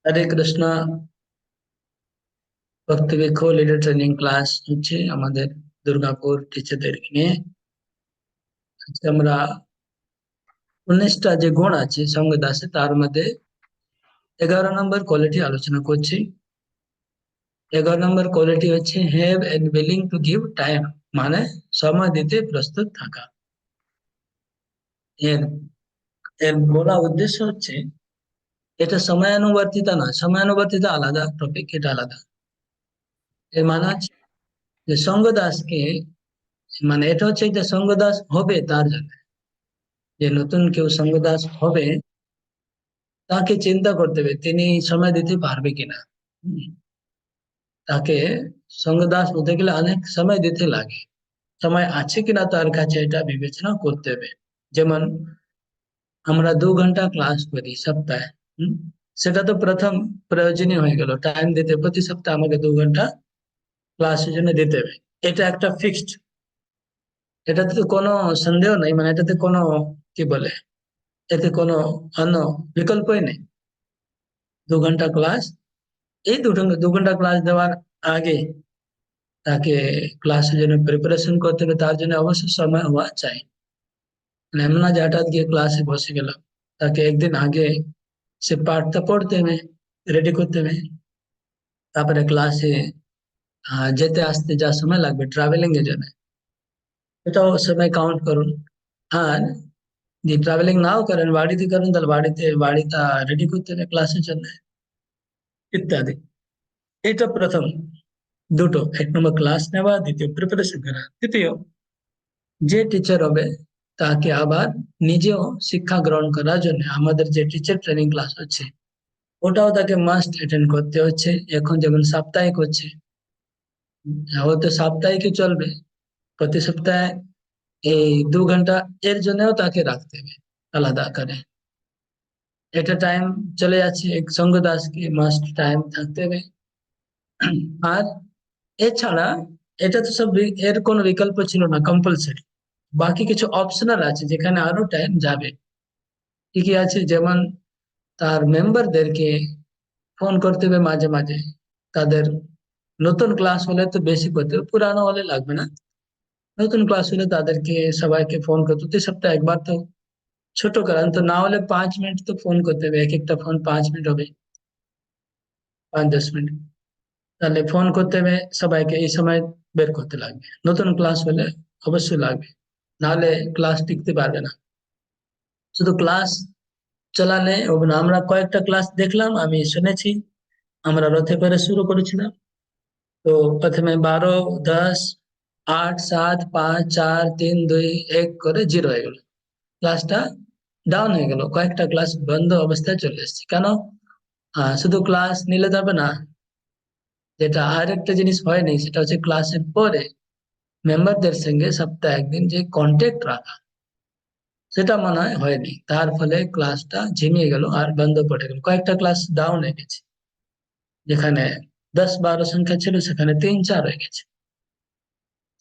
হরে Krishna. ভক্তিবৃক্ষ leader training class হচ্ছে আমাদের দুর্গাপুর টিচারদের নিয়ে। আজকে আমরা 19টা যে গুণ আছে সঙ্গ দাসে, তার মধ্যে 11 নম্বর কোয়ালিটি আলোচনা করছি। 11 নম্বর কোয়ালিটি হচ্ছে have and willing to give time, মানে সময় দিতে প্রস্তুত থাকা। এর এর বলা উদ্দেশ্য হচ্ছে এটা সময়ানুবর্তিতা না, সময়ানুবর্তিতা আলাদা টপিক, এটা আলাদা। এর মানে হচ্ছে যে সঙ্গ দাসকে, মানে এটা হচ্ছে যে সঙ্গ দাস হবে তার জন্য, যে নতুন কেউ সঙ্গ দাস হবে তাকে চিন্তা করতে হবে তিনি সময় দিতে পারবে কিনা। হুম, তাকে সঙ্গ দাস হতে গেলে অনেক সময় দিতে লাগে, সময় আছে কিনা তার কাছে এটা বিবেচনা করতে হবে। যেমন আমরা 2 ঘন্টা ক্লাস করি সপ্তাহে। হুম, সেটা তো প্রথম প্রয়োজনীয় হয়ে গেল, টাইম দিতে প্রতি সপ্তাহে আমাকে 2 ঘন্টা ক্লাসের জন্য দিতে হবে। এটা একটা ফিক্সড, এটাতে তো কোনো সন্দেহ নেই, মানে এটাতে কোনো কি বলে, এতে কোনো অন্য বিকল্পই নেই। 2 ঘন্টা ক্লাস, এই 2 ঘন্টা ক্লাস দেওয়ার আগে তাকে ক্লাসের জন্য প্রিপারেশন করতে হবে, তার জন্য অবশ্যই সময় হওয়া চাই। মানে এমন না যে হঠাৎ গিয়ে ক্লাসে বসে গেলাম, তাকে একদিন আগে সে পাঠটা পড়তে হবে, রেডি করতে হবে। তারপরে ক্লাসে যেতে আসতে যা সময় লাগবে ট্রাভেলিং এর জন্য, এটাও সময় কাউন্ট করুন। আর যদি ট্রাভেলিং নাও করেন, বাড়িতে করেন, তাহলে বাড়িটা রেডি করতে হবে ক্লাসের জন্য, ইত্যাদি। এটা প্রথম দুটো, 1 নম্বর ক্লাস নেওয়া, দ্বিতীয় প্রিপারেশন করা। তৃতীয়, যে টিচার হবে তাকে আবার নিজেও শিক্ষা গ্রহণ করার জন্য আমাদের যে টিচার ট্রেনিং ক্লাস হচ্ছে ওটাও তাকে মাস্ট অ্যাটেন্ড করতে হচ্ছে। এখন যেমন সাপ্তাহিক হচ্ছে, ও তো সাপ্তাহিকই চলবে, প্রতি সপ্তাহে এই 2 ঘন্টা এর জন্যও তাকে রাখতে হবে আলাদা করে। এটা টাইম চলে যাচ্ছে, এক সঙ্গ দাসকে মাস্ট টাইম থাকতে হবে। আর এছাড়া এটা তো সব এর কোনো বিকল্প ছিল না, কম্পালসারি। বাকি কিছু অপশনাল আছে যেখানে আরো টাইম যাবে। কি কি আছে, যেমন তার মেম্বারদেরকে ফোন করতে হবে মাঝে মাঝে। তাদের নতুন ক্লাস হলে তো বেশি করতে হবে, পুরানো হলে লাগবে না। নতুন ক্লাস হলে তাদেরকে সবাইকে ফোন করতে, প্রতি সপ্তাহে একবার তো ছোট করান তো, না হলে 5 মিনিট তো ফোন করতে হবে, এক একটা ফোন 5 মিনিট হবে, 5-10 মিনিট। তাহলে ফোন করতে হবে সবাইকে, এই সময় বের করতে লাগবে। নতুন ক্লাস হলে অবশ্যই লাগবে, নাহলে ক্লাস টিকতে পারবে না। শুধু ক্লাস চালালে হবে না। আমরা কয়েকটা ক্লাস দেখলাম, আমি শুনেছি, আমরা রথে করে শুরু করেছিলাম। তো প্রথমে 12, 10, 8, 7, 5, 4, 3, 2, 1 করে 0 হয়ে গেল, ক্লাসটা ডাউন হয়ে গেল, কয়েকটা ক্লাস বন্ধ অবস্থায় চলে এসেছে। কেন? শুধু ক্লাস নিলে যাবে না, যেটা আর একটা জিনিস হয়নি সেটা হচ্ছে ক্লাসের পরে মেম্বারদের সঙ্গে সপ্তাহে একদিন যে কন্ট্যাক্ট রাখা, সেটা মনে হয় হয়নি। তার ফলে ক্লাসটা ঝিমিয়ে গেল আর বন্ধ পড়ে গেল, কয়েকটা ক্লাস ডাউন হয়ে গেছে। যেখানে 10-12 সংখ্যা ছিল সেখানে 3-4 হয়ে গেছে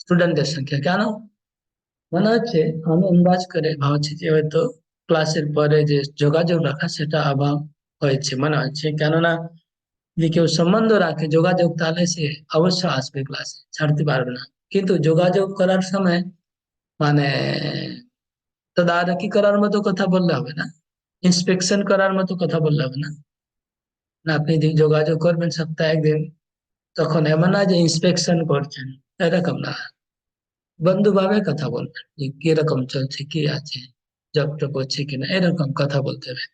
স্টুডেন্টদের সংখ্যা। কেন? মনে হচ্ছে, আমি আন্দাজ করে ভাবছি যে হয়তো ক্লাসের পরে যে যোগাযোগ রাখা সেটা অভাব হয়েছে মনে হচ্ছে। কেননা যদি কেউ সম্বন্ধ রাখে যোগাযোগ, তাহলে সে অবশ্য আসবে ক্লাসে, ছাড়তে পারবে না। কিন্তু যোগাযোগ করার সময় মানে তদারকি করার মতো কথা বললে হবে না, ইন্সপেকশন করার মতো কথা বললে হবে না। না, আপনি যদি যোগাযোগ করবেন সপ্তাহে একদিন, তখন এমন না যে ইন্সপেকশন করছেন, এরকম না। বন্ধু ভাবে কথা বলবেন যে কিরকম চলছে, কি আছে, জব টপ হচ্ছে কিনা, এরকম কথা বলতে হবে।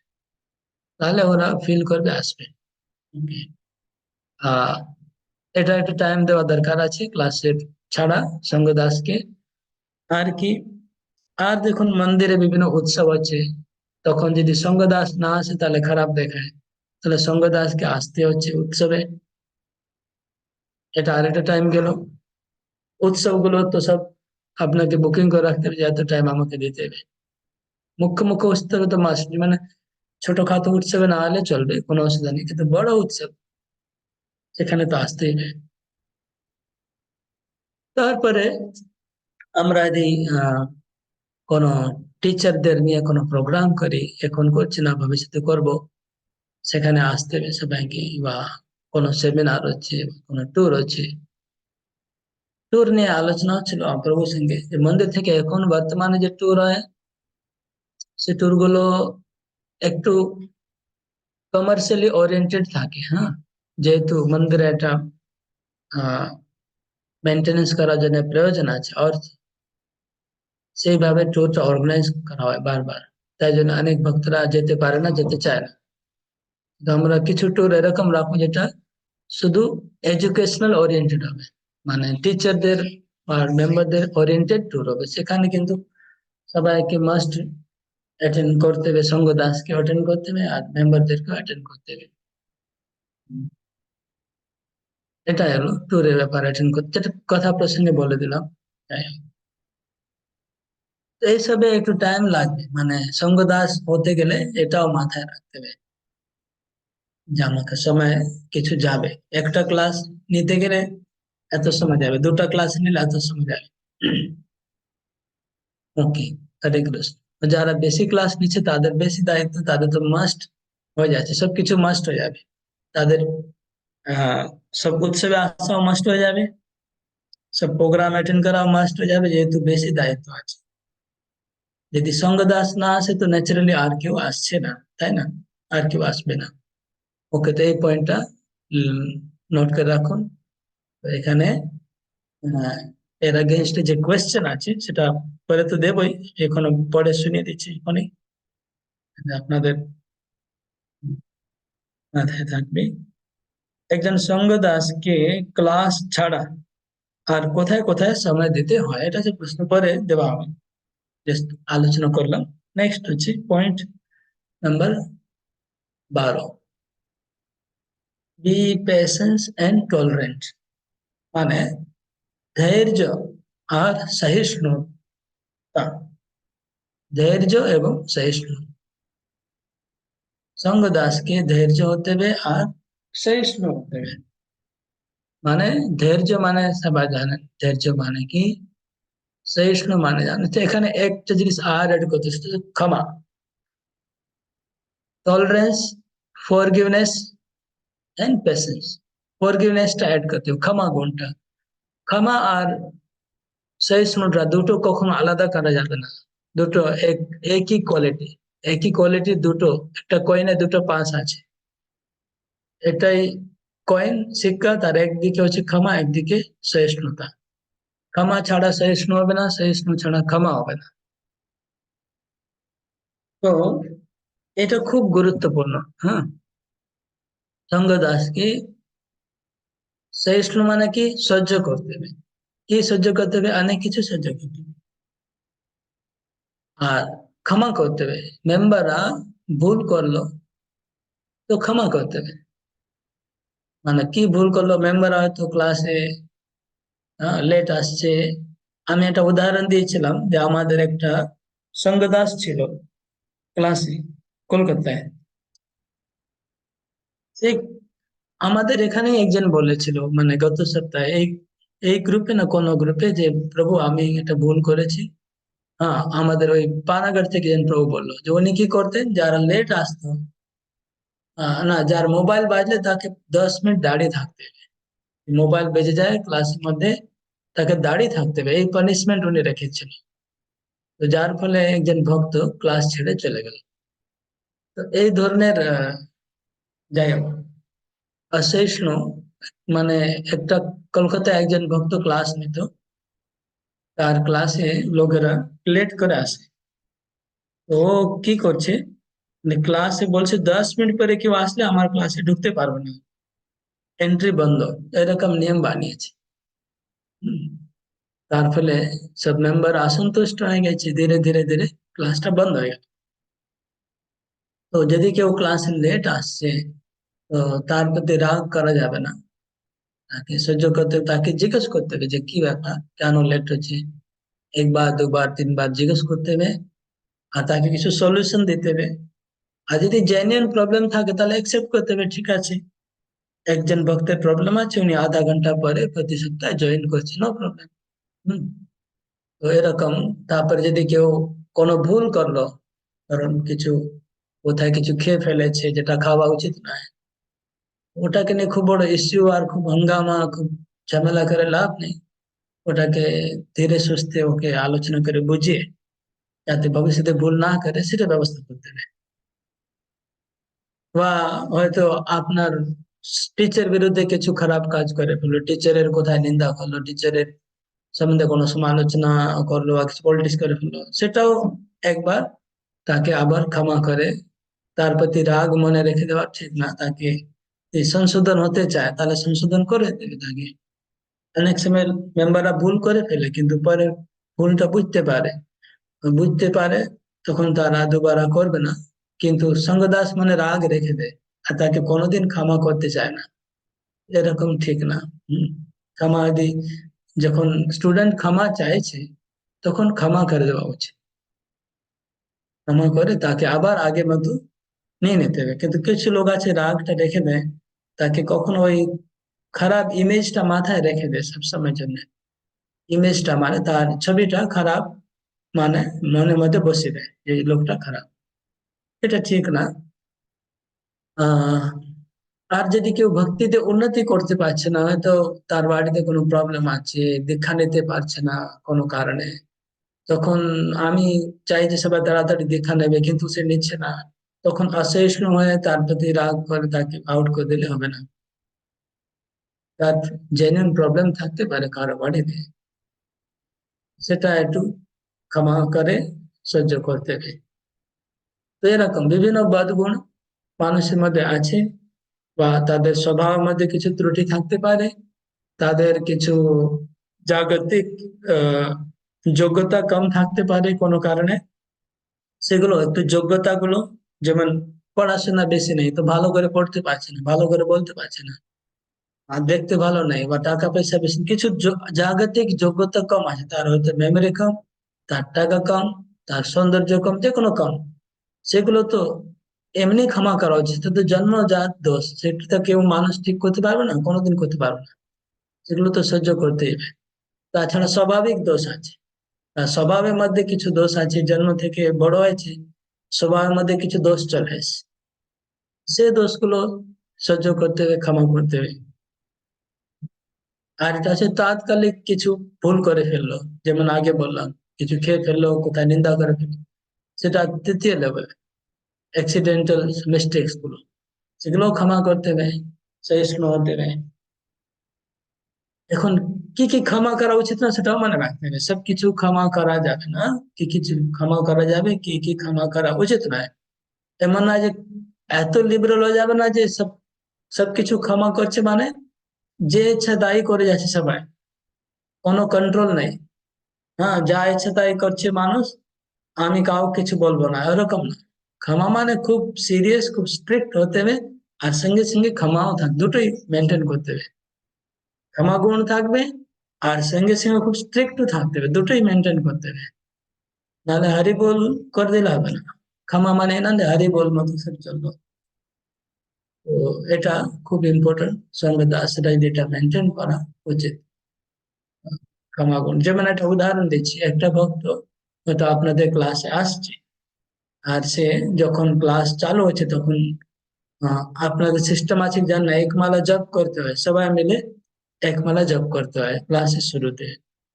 তাহলে ওরা ফিল করবে, আসবে। Okay? আহ এটা একটা টাইম দেওয়া দরকার আছে ক্লাসের ছাড়া সঙ্গ দাসকে। আর কি, আর দেখুন মন্দিরে বিভিন্ন উৎসব আছে, তখন যদি সঙ্গ দাস না আসে তাহলে খারাপ দেখায়। তাহলে সঙ্গ দাসকে আসতে হচ্ছে উৎসবে, এটা আরেকটা টাইম গেল। উৎসবগুলো তো সব আপনাকে বুকিং করে রাখতে হবে যে এত টাইম আমাকে দিতে হবে। মুখ্য মুখ্য উৎসবে তো মাস, মানে ছোটখাটো উৎসবে না হলে চলবে, কোনো অসুবিধা নেই, কিন্তু বড় উৎসব সেখানে তো আসতেই হবে। তারপরে আমরা যদি কোনো টিচারদের নিয়ে কোনো প্রোগ্রাম করি, এখন করছি না, ভবিষ্যতে করব, সেখানে আসতে হবে সবাইকে, বা কোনো সেমিনার হচ্ছে, কোনো ট্যুর হচ্ছে, ট্যুর নিয়ে আলোচনা হচ্ছিল প্রভুর সঙ্গে, যে মন্দির থেকে এখন বর্তমানে যে ট্যুর হয়, সে ট্যুর গুলো একটু কমার্শিয়ালি ওরিয়েন্টেড থাকে। হ্যাঁ, যেহেতু মন্দিরে একটা মেনটেনেন্স করার জন্য প্রয়োজন আছে, আর সেইভাবে ট্যুরটা অর্গানাইজ করা হয় বারবার। তাই জন্য অনেক ভক্তরা যেতে পারে না, যেতে চায় না। তো আমরা কিছু ট্যুর এরকম রাখবো যেটা শুধু এডুকেশনাল ওরিয়েন্টেড হবে, মানে টিচারদের আর মেম্বারদের ওরিয়েন্টেড ট্যুর হবে। সেখানে কিন্তু সবাইকে মাস্ট অ্যাটেন্ড করতে হবে, সঙ্গ দাসকে অ্যাটেন্ড করতে হবে, আর মেম্বারদেরকে অ্যাটেন্ড করতে হবে। এটাই হলো ট্যুরের ব্যাপার, অ্যাটেন্ড করতে। এটা কথা প্রসঙ্গে বলে দিলাম। তাই তো এইসবে একটু টাইম লাগবে, মানে সঙ্গ দাস হতে গেলে এটাও মাথায় রাখতে হবে যে আমাকে সময় কিছু যাবে। একটা ক্লাস নিতে গেলে এত সময় যাবে, দুটা ক্লাস নিলে এত সময় যাবে। ওকে, হরে কৃষ্ণ। যারা বেশি ক্লাস নিচ্ছে তাদের বেশি দায়িত্ব, তাদের তো মাস্ট হয়ে যাচ্ছে, সবকিছু মাস্ট হয়ে যাবে তাদের। আহ সব উৎসবে আসাও মাস্ট হয়ে যাবে, সব প্রোগ্রাম অ্যাটেন্ড করাও মাস্ট হয়ে যাবে, যেহেতু বেশি দায়িত্ব আছে। যদি সঙ্গ দাস না আসে তো ন্যাচারালি আর কেউ আসছে না, তাই না? আর কেউ আসবে না। ওকে, তো এই পয়েন্টটা নোট করে রাখুন। তো এখানে আহ, এর এগেনস্টে যে কোয়েশ্চেন আছে সেটা পরে তো দেবই, এখন পরে শুনিয়ে দিচ্ছি এখনই, আপনাদের মাথায় থাকবে। একজন সঙ্গ দাসকে ক্লাস ছাড়া আর কোথায় কোথায় সময় দিতে হয়, এটা যে প্রশ্ন পরে দেওয়া হবে, জাস্ট আলোচনা করলাম। নেক্সট হচ্ছে point number 12, be patience and tolerant, মানে ধৈর্য আর সহিষ্ণুতা। ধৈর্য এবং সহিষ্ণু, সঙ্গ দাসকে ধৈর্য হতে হবে আর সহিষ্ণু হতে হবে। মানে ধৈর্য মানে সবাই জানেন ধৈর্য মানে কি, সহিষ্ণু মানে জানেন। তো এখানে একটা জিনিস আর এড করতে, সেটা হচ্ছে ক্ষমা, টলারেন্স, ফরগিভনেস এন্ড পেশেন্স। ফরগিভনেসটা অ্যাড করতে হবে, ক্ষমা গুণটা। ক্ষমা আর সহিষ্ণুতা দুটো কখনো আলাদা করা যাবে না। দুটো এক, একই কোয়ালিটি। একই কোয়ালিটির দুটো, একটা কয়েনে দুটো পাশ আছে, এটাই কয়েন, সিক্কা। তার একদিকে হচ্ছে ক্ষমা, একদিকে সহিষ্ণুতা। ক্ষমা ছাড়া সহিষ্ণু হবে না, সহিষ্ণু ছাড়া ক্ষমা হবে না। তো এটা খুব গুরুত্বপূর্ণ। হ্যাঁ, সঙ্গ দাসকে সহিষ্ণু মানে কি, সহ্য করতে হবে। কি সহ্য করতে হবে? অনেক কিছু সহ্য করতে হবে। আর ক্ষমা করতে হবে, মেম্বাররা ভুল করলো তো ক্ষমা করতে হবে। মানে কি ভুল করলো, মেম্বার হয়তো ক্লাসে লেট আসছে। আমি একটা উদাহরণ দিয়েছিলাম যে আমাদের একটা সঙ্গদাস ছিল ক্লাসে, কলকাতায়। সেই আমাদের এখানে একজন বলেছিল, মানে গত সপ্তাহে এই এই গ্রুপে না কোনো গ্রুপে, যে প্রভু আমি এটা ভুল করেছি। হ্যাঁ, আমাদের ওই পানাগড় থেকে একজন প্রভু বললো যে উনি কি করতেন, যারা লেট আসতো, না, যার মোবাইল বাজলে তাকে 10 মিনিট দাঁড়িয়ে থাকতে হবে। মোবাইল বেজে যায় ক্লাসের মধ্যে, তাকে দাঁড়িয়ে থাকতে হবে, এই পানিশমেন্ট উনি রেখেছিল। তো যার ফলে একজন ভক্ত ক্লাস ছেড়ে চলে গেল। তো এই ধরনের যাই হোক, অসহিষ্ণু মানে একটা, কলকাতায় একজন ভক্ত ক্লাস নিত, তার ক্লাসে লোকেরা লেট করে আসে। তো ও কি করছে, মানে ক্লাসে বলছে 10 মিনিট পরে কেউ আসলে আমার ক্লাসে ঢুকতে পারবে না, এন্ট্রি বন্ধ, এরকম নিয়ম বানিয়েছে। হুম, তার ফলে সব মেম্বার অসন্তুষ্ট হয়ে গেছে, ধীরে ধীরে ধীরে ক্লাসটা বন্ধ হয়ে গেল। তো যদি কেউ ক্লাসে লেট আসছে, তো তার প্রতি রাগ করা যাবে না, তাকে সহ্য করতে হবে, তাকে জিজ্ঞেস করতে হবে যে কি ব্যাপার, কেন লেট হচ্ছে। একবার দুবার তিনবার জিজ্ঞেস করতে হবে, আর তাকে কিছু সলিউশন দিতে হবে। আর যদি জেনুইন প্রবলেম থাকে তাহলে অ্যাকসেপ্ট করতে হবে, ঠিক আছে, একজন ভক্তের প্রবলেম আছে, উনি আধা ঘন্টা পরে প্রতি সপ্তাহে জয়েন করছে, নো প্রবলেম। হম, তো এরকম। তারপরে যদি কেউ কোনো ভুল করলো, ধরুন কিছু কোথায় কিছু খেয়ে ফেলেছে যেটা খাওয়া উচিত নয়, ওটাকে নিয়ে খুব বড় ইস্যু আর খুব হাঙ্গামা, খুব ঝামেলা করে লাভ নেই। ওটাকে ধীরে সুস্থে ওকে আলোচনা করে বুঝিয়ে যাতে ভবিষ্যতে ভুল না করে সেটা ব্যবস্থা করতে হবে। বা হয়তো আপনার টিচার বিরুদ্ধে কিছু খারাপ কাজ করে ফেললো, টিচারের কোথায় নিন্দা করলো, টিচারের সম্বন্ধে কোনো সমালোচনা করলো বা কিছু পলিটিক্স করে ফেললো, সেটাও একবার তাকে আবার ক্ষমা করে, তার প্রতি রাগ মনে রেখে দেওয়া ঠিক না। তাকে যদি সংশোধন হতে চায় তাহলে সংশোধন করে দেবে তাকে। অনেক সময় মেম্বাররা ভুল করে ফেলে কিন্তু পরে ভুলটা বুঝতে পারে তখন তারা দুবারা করবে না। কিন্তু সঙ্গদাস মানে রাগ রেখে দেয় আর তাকে কোনোদিন ক্ষমা করতে চায় না, এরকম ঠিক না। হম ক্ষমা যদি, যখন স্টুডেন্ট ক্ষমা চাইছে তখন ক্ষমা করে দেওয়া উচিত, ক্ষমা করে তাকে আবার আগের মতো নিয়ে নিতে হবে। কিন্তু কিছু লোক আছে রাগটা রেখে দেয়, তাকে কখনো ওই খারাপ ইমেজটা মাথায় রেখে দেয় সবসময়ের জন্য। ইমেজটা মানে তার ছবিটা খারাপ, মানে মনের মধ্যে বসে দেয় যে এই লোকটা খারাপ। এটা ঠিক না। আহ আর যদি কেউ ভক্তিতে উন্নতি করতে পারছে না, হয়তো তার বাড়িতে কোনো প্রবলেম আছে, দীক্ষা নিতে পারছে না কোনো কারণে, তখন আমি চাই যে সবাই তাড়াতাড়ি দীক্ষা নেবে কিন্তু সে নিচ্ছে না, তখন অসহিষ্ণু হয়ে তার প্রতি রাগ করে তাকে আউট করে দিলে হবে না। তার জেনুইন প্রবলেম থাকতে পারে কারো বাড়িতে, সেটা একটু ক্ষমা করে সহ্য করতে হবে। তো এরকম বিভিন্ন বদগুণ মানুষের মধ্যে আছে, বা তাদের স্বভাবের মধ্যে কিছু ত্রুটি থাকতে পারে, তাদের কিছু জাগতিক আহ যোগ্যতা কম থাকতে পারে কোনো কারণে। সেগুলো একটু যোগ্যতাগুলো, যেমন পড়াশোনা বেশি নেই তো ভালো করে পড়তে পারছে না, ভালো করে বলতে পারছে না, আর দেখতে ভালো নেই বা টাকা পয়সা বেশি, কিছু জাগতিক যোগ্যতা কম আছে, তার হয়তো মেমোরি কম, তার টাকা কম, তার সৌন্দর্য কম, যে কোনো কম, সেগুলো তো এমনি ক্ষমা করা উচিত। সেটা তো জন্মজাত দোষ, সেটা তো কেউ মানুষ ঠিক করতে পারবে না, কোনোদিন করতে পারবে না, সেগুলো তো সহ্য করতেই হবে। তাছাড়া স্বাভাবিক দোষ আছে, আর স্বভাবের মধ্যে কিছু দোষ আছে, জন্ম থেকে বড় হয়েছে স্বভাবের মধ্যে কিছু দোষ চলে এসেছে, সে দোষগুলো সহ্য করতে হবে, ক্ষমা করতে হবে। আর এটা আছে তাৎকালিক কিছু ভুল করে ফেললো, যেমন আগে বললাম, কিছু খেয়ে ফেললো, কোথায় নিন্দা করে ফেললো, সেটা তৃতীয় লেভেল, অ্যাক্সিডেন্টাল মিস্টেক্স গুলো, সেগুলোও ক্ষমা করতে হবে, সহিষ্ণু হতে হবে। এখন কি কি ক্ষমা করা উচিত না সেটাও মনে রাখতে হবে, সবকিছু ক্ষমা করা যাবে না, কি কিছু ক্ষমা করা যাবে, কি কি ক্ষমা করা উচিত নয়। এমন না যে এত লিবারেল হয়ে যাবে না যে সবকিছু ক্ষমা করছে মানে যে ইচ্ছা তাই করে যাচ্ছে সবাই, কোনো কন্ট্রোল নেই। হ্যাঁ, যা ইচ্ছা তাই করছে মানুষ, আমি কাউ কিছু বলবো না, এরকম না। ক্ষমা মানে খুব সিরিয়াস, খুব স্ট্রিক্ট হতে হবে, আর সঙ্গে সঙ্গে ক্ষমাও দুটোই মেনটেন করতে হবে। ক্ষমা গুণ থাকবে আর সঙ্গে সঙ্গে খুব স্ট্রিক্ট থাকতে হবে, দুটোই মেনটেন করতে হবে। নাহলে হরি বল করে দিলে হবে না, ক্ষমা মানে না যে হরি বল মতো সব চলবে। তো এটা খুব ইম্পর্টেন্ট, সঙ্গে দাসরাই যেটা মেনটেন করা উচিত। ক্ষমা গুণ, যেমন একটা উদাহরণ দিচ্ছি, একটা ভক্ত হয়তো আপনাদের ক্লাসে আসছে, আর সে যখন ক্লাস চালু হচ্ছে তখন আপনাদের সিস্টেম আছে জান, এক মালা জপ করতে হয়, সবাই মিলে এক মালা জপ করতে হয় ক্লাসের শুরুতে।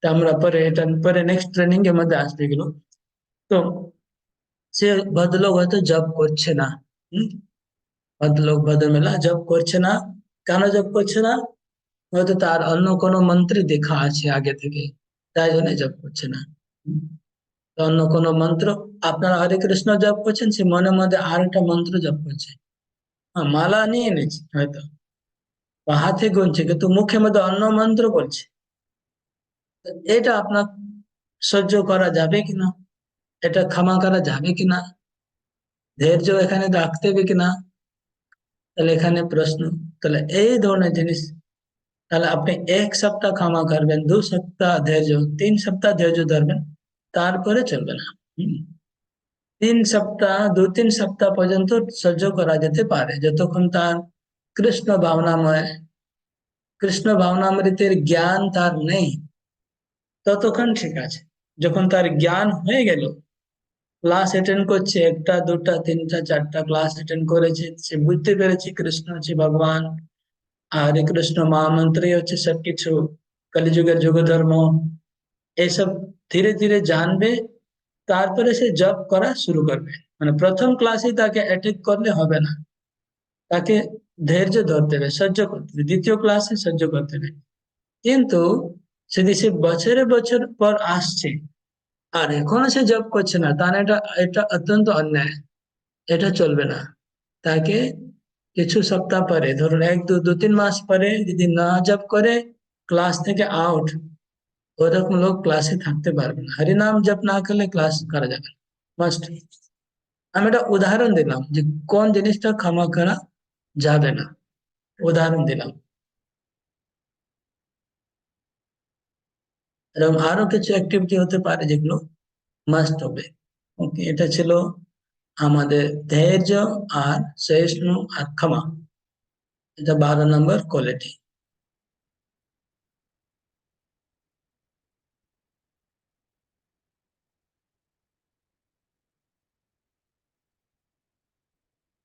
তো আমরা পরে এটা পরে নেক্সট ট্রেনিং এর মধ্যে আসবে এগুলো। তো সে ভদ্রলোক হয়তো জব করছে না, হম ভদ্রলোক ভদ্রমেলা জব করছে না, কেন জব করছে না? হয়তো তার অন্য কোনো মন্ত্রে দেখা আছে আগে থেকে, তাই জন্য জব করছে না। হম, তো অন্য কোনো মন্ত্র, আপনারা হরে কৃষ্ণ জপ করছেন, সে মনে মধ্যে আর একটা মন্ত্র জপ করছে, হ্যাঁ মালা নিয়ে এনেছে হয়তো বা হাতে গুনছে কিন্তু মুখের মধ্যে অন্য মন্ত্র বলছে। তো এটা আপনার সহ্য করা যাবে কিনা, এটা ক্ষমা করা যাবে কিনা, ধৈর্য এখানে রাখতে হবে কিনা, তাহলে এখানে প্রশ্ন। তাহলে এই ধরনের জিনিস, তাহলে আপনি 1 সপ্তাহ ক্ষমা করবেন, 2 সপ্তাহ ধৈর্য, 3 সপ্তাহ ধৈর্য ধরবেন, তারপরে চলবে না। হম, 3 সপ্তাহ, 2-3 সপ্তাহ পর্যন্ত সহ্য করা যেতে পারে, যতক্ষণ তার কৃষ্ণ ভাবনাময়, কৃষ্ণ ভাবনামৃতের জ্ঞান তার নেই, ততক্ষণ ঠিক আছে। যখন তার জ্ঞান হয়ে গেল, ক্লাস অ্যাটেন্ড করছে, একটা দুটা তিনটা চারটা ক্লাস অ্যাটেন্ড করেছে, সে বুঝতে পেরেছে কৃষ্ণ হচ্ছে ভগবান, আর হরে কৃষ্ণ মহামন্ত্রই হচ্ছে সবকিছু, কলিযুগের যুগ ধর্ম, এইসব ধীরে ধীরে জানবে। তারপরে সে জব করা শুরু করবে। মানে প্রথম ক্লাসে তাকে অ্যাটেক করলে হবে না, তাকে ধৈর্য ধরতে হবে, সহ্য করতে হবে, দ্বিতীয় ক্লাসে সহ্য করতে হবে। কিন্তু যদি সে বছরে বছর পর আসছে আর এখনো সে জব করছে না, তাহলে এটা এটা অত্যন্ত অন্যায়, এটা চলবে না। তাকে কিছু সপ্তাহ পরে, ধরুন এক দু দু তিন মাস পরে যদি না জব করে, ক্লাস থেকে আউট, ওরকম লোক ক্লাসে থাকতে পারবে না। হরিনাম জপ না করলে ক্লাস করা যাবে না, মাস্ট। আমি একটা উদাহরণ দিলাম যে কোন জিনিসটা ক্ষমা করা যাবে না, উদাহরণ দিলাম। এরকম আরো কিছু অ্যাক্টিভিটি হতে পারে যেগুলো মাস্ট হবে। ওকে, এটা ছিল আমাদের ধৈর্য আর সহিষ্ণু আর ক্ষমা, এটা 12 নম্বর কোয়ালিটি।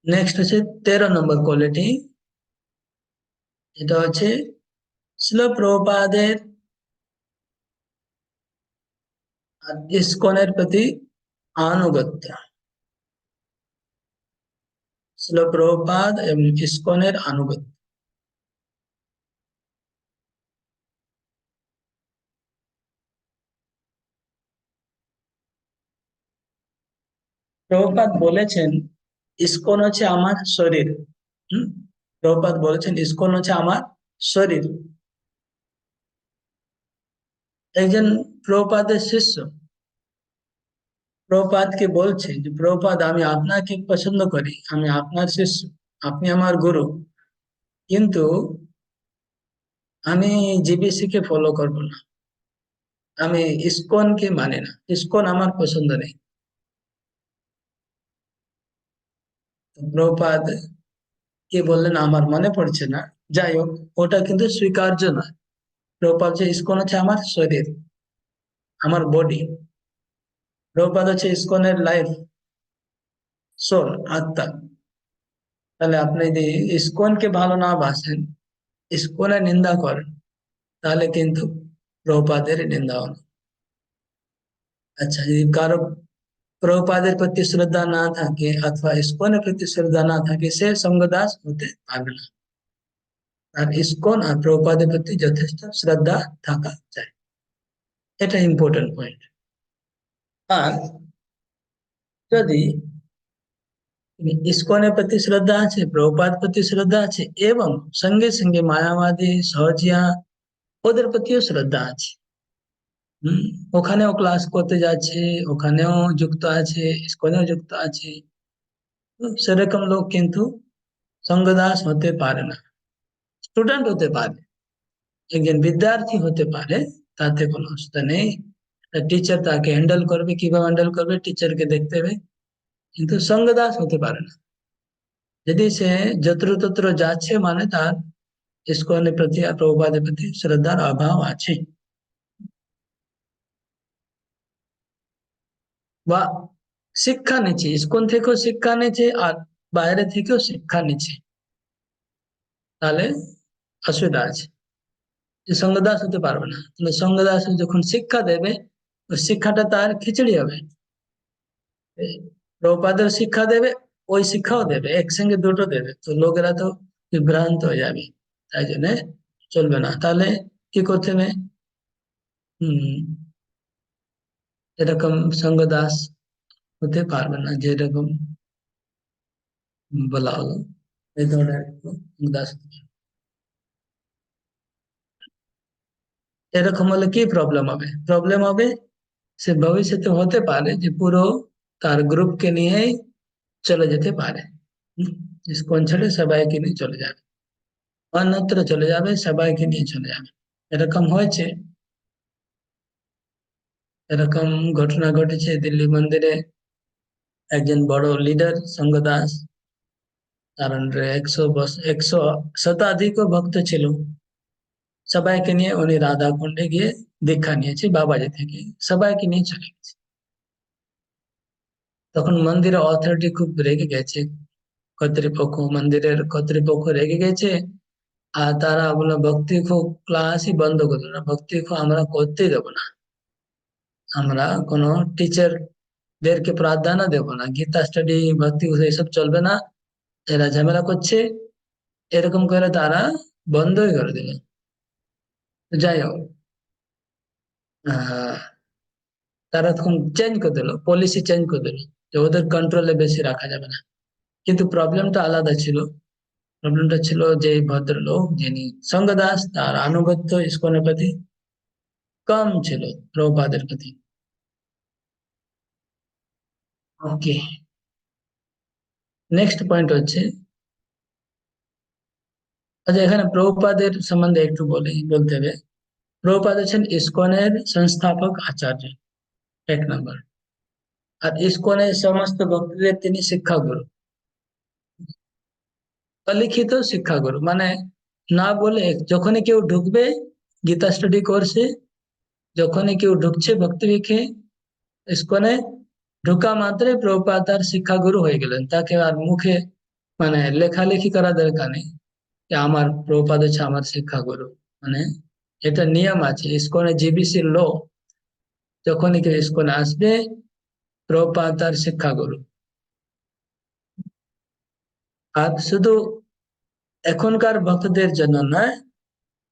নেক্সট হচ্ছে 13 নম্বর কোয়ালিটি, এটা হচ্ছে শিল প্রভুপাদের আর ইসকনের প্রতি আনুগত্য। শিল প্রভুপাদ এবং ইসকনের আনুগত্য। প্রভুপাদ বলেছেন ইসকন হচ্ছে আমার শরীর। হম, প্রভুপাদ বলেছেন ইসকন হচ্ছে আমার শরীর। একজন প্রভুপাদের শিষ্য প্রভুপাদকে বলছে যে প্রভুপাদ, আমি আপনাকে পছন্দ করি, আমি আপনার শিষ্য, আপনি আমার গুরু, কিন্তু আমি জিবিসি কে ফলো করব না, আমি ইসকন কে মানে না, ইসকন আমার পছন্দ নেই। তো প্রভুপাদ কে বললেন আমার মনে পড়ছে না, যাই হোক, ওটা কিন্তু স্বীকার্য না। প্রভুপাদ যে ইসকন হচ্ছে আমার শরীর, আমার বডি, প্রভুপাদ হচ্ছে ইসকনের লাইফ, সোল, আত্মা। তাহলে আপনি যদি ইসকনকে ভালো না বাসেন, ইসকনের নিন্দা করেন, তাহলে কিন্তু প্রভুপাদের নিন্দা হলো। আচ্ছা, যদি কারো প্রভুপাদের প্রতি শ্রদ্ধা না থাকে অথবা ইসকনের প্রতি শ্রদ্ধা না থাকে, সে সঙ্গদাস হতে পারবে না। আর ইসকন আর প্রভুপাদের প্রতি যথেষ্ট শ্রদ্ধা থাকা চাই, এটা ইম্পর্টেন্ট পয়েন্ট। আর যদি ইসকনের প্রতি শ্রদ্ধা আছে, প্রভুপাদ প্রতি শ্রদ্ধা আছে, এবং সঙ্গে সঙ্গে মায়াবাদী সহজিয়া ওদের প্রতিও শ্রদ্ধা আছে, হম, ওখানেও ক্লাস করতে যাচ্ছে, ওখানেও যুক্ত আছে, ইসকনেও যুক্ত আছে, তো সেরকম লোক কিন্তু সঙ্গদাস হতে পারে না। স্টুডেন্ট হতে পারে, একজন বিদ্যার্থী হতে পারে, তাতে কোনো অসুবিধা নেই। টিচার তাকে হ্যান্ডেল করবে, কিভাবে হ্যান্ডেল করবে টিচারকে দেখতে হবে, কিন্তু সঙ্গদাস হতে পারে না। যদি সে যত্রতত্র যাচ্ছে, মানে তার ইসকনের প্রতি আর প্রভুপাদের প্রতি শ্রদ্ধার অভাব আছে, বা শিক্ষা নিচ্ছে, ইসকন থেকেও শিক্ষা নিচ্ছে আর বাইরে থেকেও শিক্ষা নিচ্ছে, তাহলে অসুবিধা আছে। যে সঙ্গদাস হতে পারবে না, তাহলে সঙ্গদাস যখন শিক্ষা দেবে, ওই শিক্ষাটা তার খিচড়ি হবে। এই প্রভুপাদের শিক্ষা দেবে, ওই শিক্ষাও দেবে, একসঙ্গে দুটো দেবে, তো লোকেরা তো বিভ্রান্ত হয়ে যাবে। তাই জন্য চলবে না। তাহলে কি করতে হবে? হম, এরকম সঙ্গদাস হতে পারবে না, যেরকম বলা হলো, এই ধরনের সঙ্গদাস হতে পারবে না। এরকম হলে কি প্রবলেম হবে? প্রবলেম হবে, সে ভবিষ্যতে হতে পারে যে পুরো তার গ্রুপকে নিয়েই চলে যেতে পারে। হুম, ইসকন ছেড়ে সবাইকে নিয়ে চলে যাবে, অন্যত্র চলে যাবে, সবাইকে নিয়ে চলে যাবে। এরকম হয়েছে, এরকম ঘটনা ঘটেছে দিল্লি মন্দিরে। একজন বড় লিডার সঙ্গদাস, কারণ 100 শতাধিক ভক্ত ছিল, সবাইকে নিয়ে উনি রাধা কুণ্ডে গিয়ে দীক্ষা নিয়েছে বাবাজি থেকে, সবাইকে নিয়ে চলে গেছে। তখন মন্দিরের অথরিটি খুব রেগে গেছে, মন্দিরের কর্তৃপক্ষ রেগে গেছে। আর তারা বললো ভক্তি খুব ক্লাসই বন্ধ করে দিল, ভক্তি খুব আমরা করতেই দেবো না, আমরা কোনো টিচার দেরকে প্রাধান্য দেবো না, গীতা স্টাডি ভক্তি এইসব চলবে না, এরা ঝামেলা করছে, এরকম করে তারা বন্ধই করে দিল। যাই হোক, আহ, তারা তখন চেঞ্জ করে দিল, পলিসি চেঞ্জ করে দিল, যে ওদের কন্ট্রোলে বেশি রাখা যাবে না। কিন্তু প্রবলেমটা আলাদা ছিল। প্রবলেমটা ছিল যে ভদ্রলোক যিনি সঙ্গদাস, তার আনুগত্য ইস্কনের প্রতি কম ছিল প্রভুপাদের প্রতি। ওকে, নেক্সট পয়েন্ট হচ্ছে, আচ্ছা এখানে প্রভুপাদের সম্বন্ধে একটু বলতে হবে। প্রভুপাদ হচ্ছেন ইসকনের সংস্থাপক আচার্য, এক নম্বর। আর ইসকনের সমস্ত ভক্তদের তিনি শিক্ষাগুরু, অলিখিত শিক্ষাগুরু, মানে না বলে যখনই কেউ ঢুকবে গীতা স্টাডি করছে, যখনই কেউ ঢুকছে ভক্তি বিকে ইসকনে, ঢোকা মাত্রই প্রভুপাদ তার শিক্ষাগুরু হয়ে গেলেন, তাকে আর মুখে মানে লেখালেখি করা দরকার নেই যে আমার প্রভুপাদ হচ্ছে আমার শিক্ষাগুরু। মানে এটা নিয়ম আছে ইসকনে, জিবিসি ল, যখনই কেউ ইসকনে আসবে প্রভুপাদ তার শিক্ষাগুরু। আর শুধু এখনকার ভক্তদের জন্য নয়,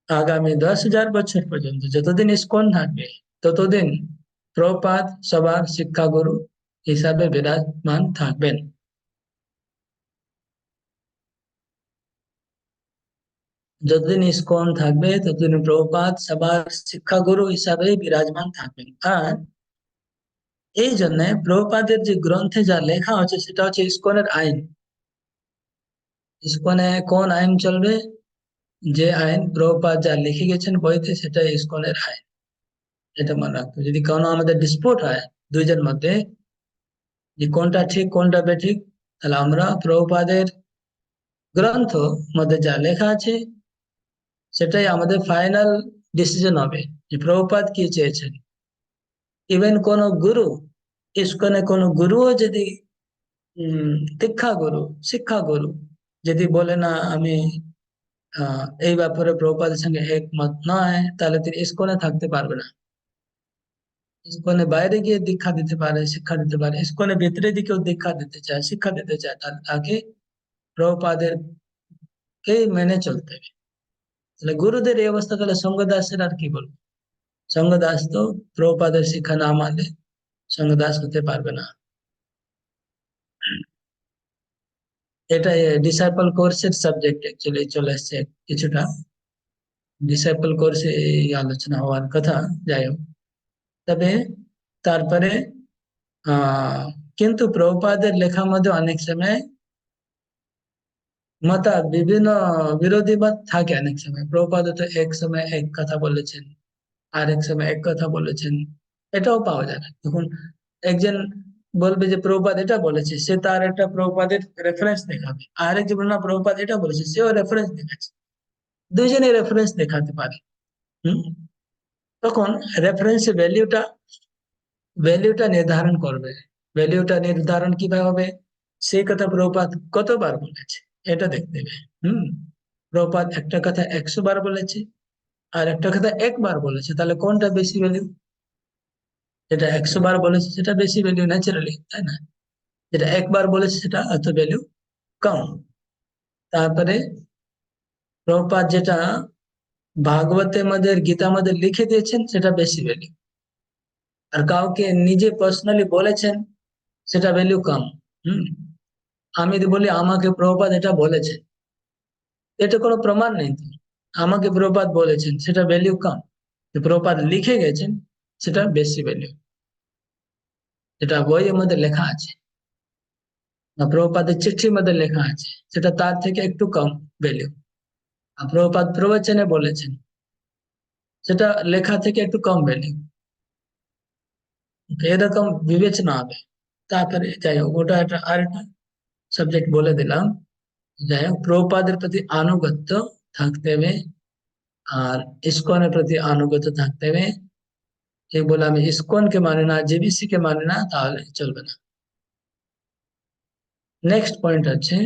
আগামী 10,000 বছর পর্যন্ত যতদিন ইসকন থাকবে ততদিন প্রভুপাদ সবার শিক্ষাগুরু হিসাবে বিরাজমান থাকবেন। যতদিন ইসকন থাকবে ততদিন প্রভুপাদ সবার শিক্ষাগুরু হিসাবে বিরাজমান থাকবেন। আর এই জন্য প্রভুপাদের যে গ্রন্থে যা লেখা হচ্ছে সেটা হচ্ছে ইসকনের আইন। ইসকনে কোন আইন চলবে, যে আইন প্রভুপাদ যা লিখে গেছেন বইতে, সেটা ইসকনের আইন। এটা মনে রাখতো, যদি কোনো আমাদের ডিসপুট হয় দুইজন মধ্যে যে কোনটা ঠিক কোনটা বেঠিক, তাহলে আমরা প্রভুপাদের গ্রন্থ মধ্যে যা লেখা আছে সেটাই আমাদের ফাইনাল ডিসিশন হবে যে প্রভুপাদ কি চেয়েছেন। ইভেন কোন গুরু, ইসকনে কোন গুরুও যদি দীক্ষা গুরু, শিক্ষা গুরু যদি বলে না আমি এই ব্যাপারে প্রভুপাদের সঙ্গে একমত নয়, তাহলে তিনি ইসকনে থাকতে পারবে না। ইসকনে বাইরে গিয়ে দীক্ষা দিতে পারে, শিক্ষা দিতে পারে, ইসকনে ভিতরে দিকেও দীক্ষা দিতে চায়, শিক্ষা দিতে চায়, তাহলে তাকে প্রভুপাদের কে মেনে চলতে হবে। তাহলে গুরুদের এই অবস্থা, তাহলে সঙ্গদাসের আর কি বলবো। সঙ্গদাস তো প্রভুপাদের শিক্ষা না মানলে সঙ্গদাস হতে পারবে না। এটা ডিসাইপল কোর্সের সাবজেক্ট অ্যাকচুয়ালি চলে এসছে কিছুটা, ডিসাইপল কোর্সে এই আলোচনা হওয়ার কথা। যাই হোক, তবে তারপরে আহ কিন্তু প্রভুপাদের লেখার মধ্যে অনেক সময় বিভিন্ন বিরোধী মত থাকে। অনেক সময় প্রভুপাদ তো এক সময় এক কথা বলেছেন, আর এক সময় এক কথা বলেছেন, এটাও পাওয়া যায়। তখন একজন বলবে যে প্রভুপাদ এটা বলেছে, সে তার একটা প্রভুপাদের রেফারেন্স দেখাবে, আর একজন বলবে না প্রভুপাদ এটা বলেছে, সেও রেফারেন্স দেখাচ্ছে, দুইজনে রেফারেন্স দেখাতে পারে। হম তখন রেফারেন্স ভ্যালিউটা নির্ধারণ করবে। ভ্যালিউটা নির্ধারণ কিভাবে হবে, সেই কথা প্রভুপাদ কতবার বলেছে এটা দেখতে হবে। হম প্রভুপাদ একটা কথা 100 বার বলেছে, আর একটা কথা একবার বলেছে, তাহলে কোনটা বেশি ভ্যালু? যেটা 100 বার বলেছে সেটা বেশি ভ্যালু ন্যাচারালি, তাই না? যেটা একবার বলেছে সেটা এত ভ্যালু কম। তারপরে প্রভুপাদ যেটা ভাগবতের মধ্যে, গীতা মধ্যে লিখে দিয়েছেন সেটা বেশি ভ্যালু, আর কাউকে নিজে পার্সোনালি বলেছেন সেটা ভ্যালু কম। হম আমি যদি বলি আমাকে প্রভুপাদ এটা বলেছে, এটা কোনো প্রমাণ নেই তো, আমাকে প্রভুপাদ বলেছেন সেটা ভ্যালু কম, যে প্রভুপাদ লিখে গেছেন সেটা বেশি ভ্যালু, যেটা বইয়ের মধ্যে লেখা আছে বা প্রভুপাদের চিঠির মধ্যে লেখা আছে সেটা তার থেকে একটু কম ভ্যালু। আর প্রভুপাদ প্রবচনে বলেছেন সেটা লেখা থেকে একটু কম ভ্যালু, এরকম বিবেচনা হবে। তারপরে যাই হোক, ওটা একটা আর একটা সাবজেক্ট বলে দিলাম। যাই হোক, প্রভুপাদের প্রতি আনুগত্য থাকতে হবে, আর ইসকনের প্রতি আনুগত্য থাকতে হবে। কেউ বলে আমি ইসকনকে মানে না, জেবিসি কে মানে না, তাহলে চলবে না। নেক্সট পয়েন্ট হচ্ছে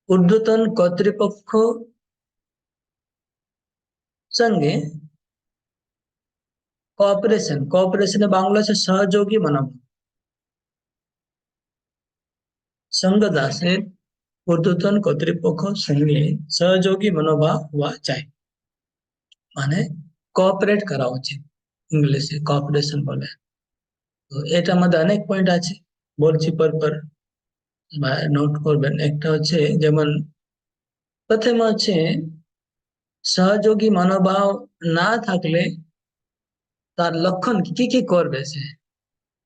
ঊর্ধ্বতন কর্তৃপক্ষ সঙ্গে কোঅপারেশন, কোঅপারেশনে বাংলা হচ্ছে সহযোগী মনোভাব। संघ दासेर ঊর্ধ্বতন কর্তৃপক্ষ সঙ্গে সহযোগী মনোভাব হওয়া চাই, মানে কোঅপারেট করা উচিত, ইংলিশে কোঅপারেশন বলে। তো এটার মধ্যে অনেক পয়েন্ট আছে, বলছি পরপর নোট করবেন। একটা হচ্ছে যেমন প্রথমে হচ্ছে সহযোগী মনোভাব না থাকলে তার লক্ষণ কি কি করবে সে,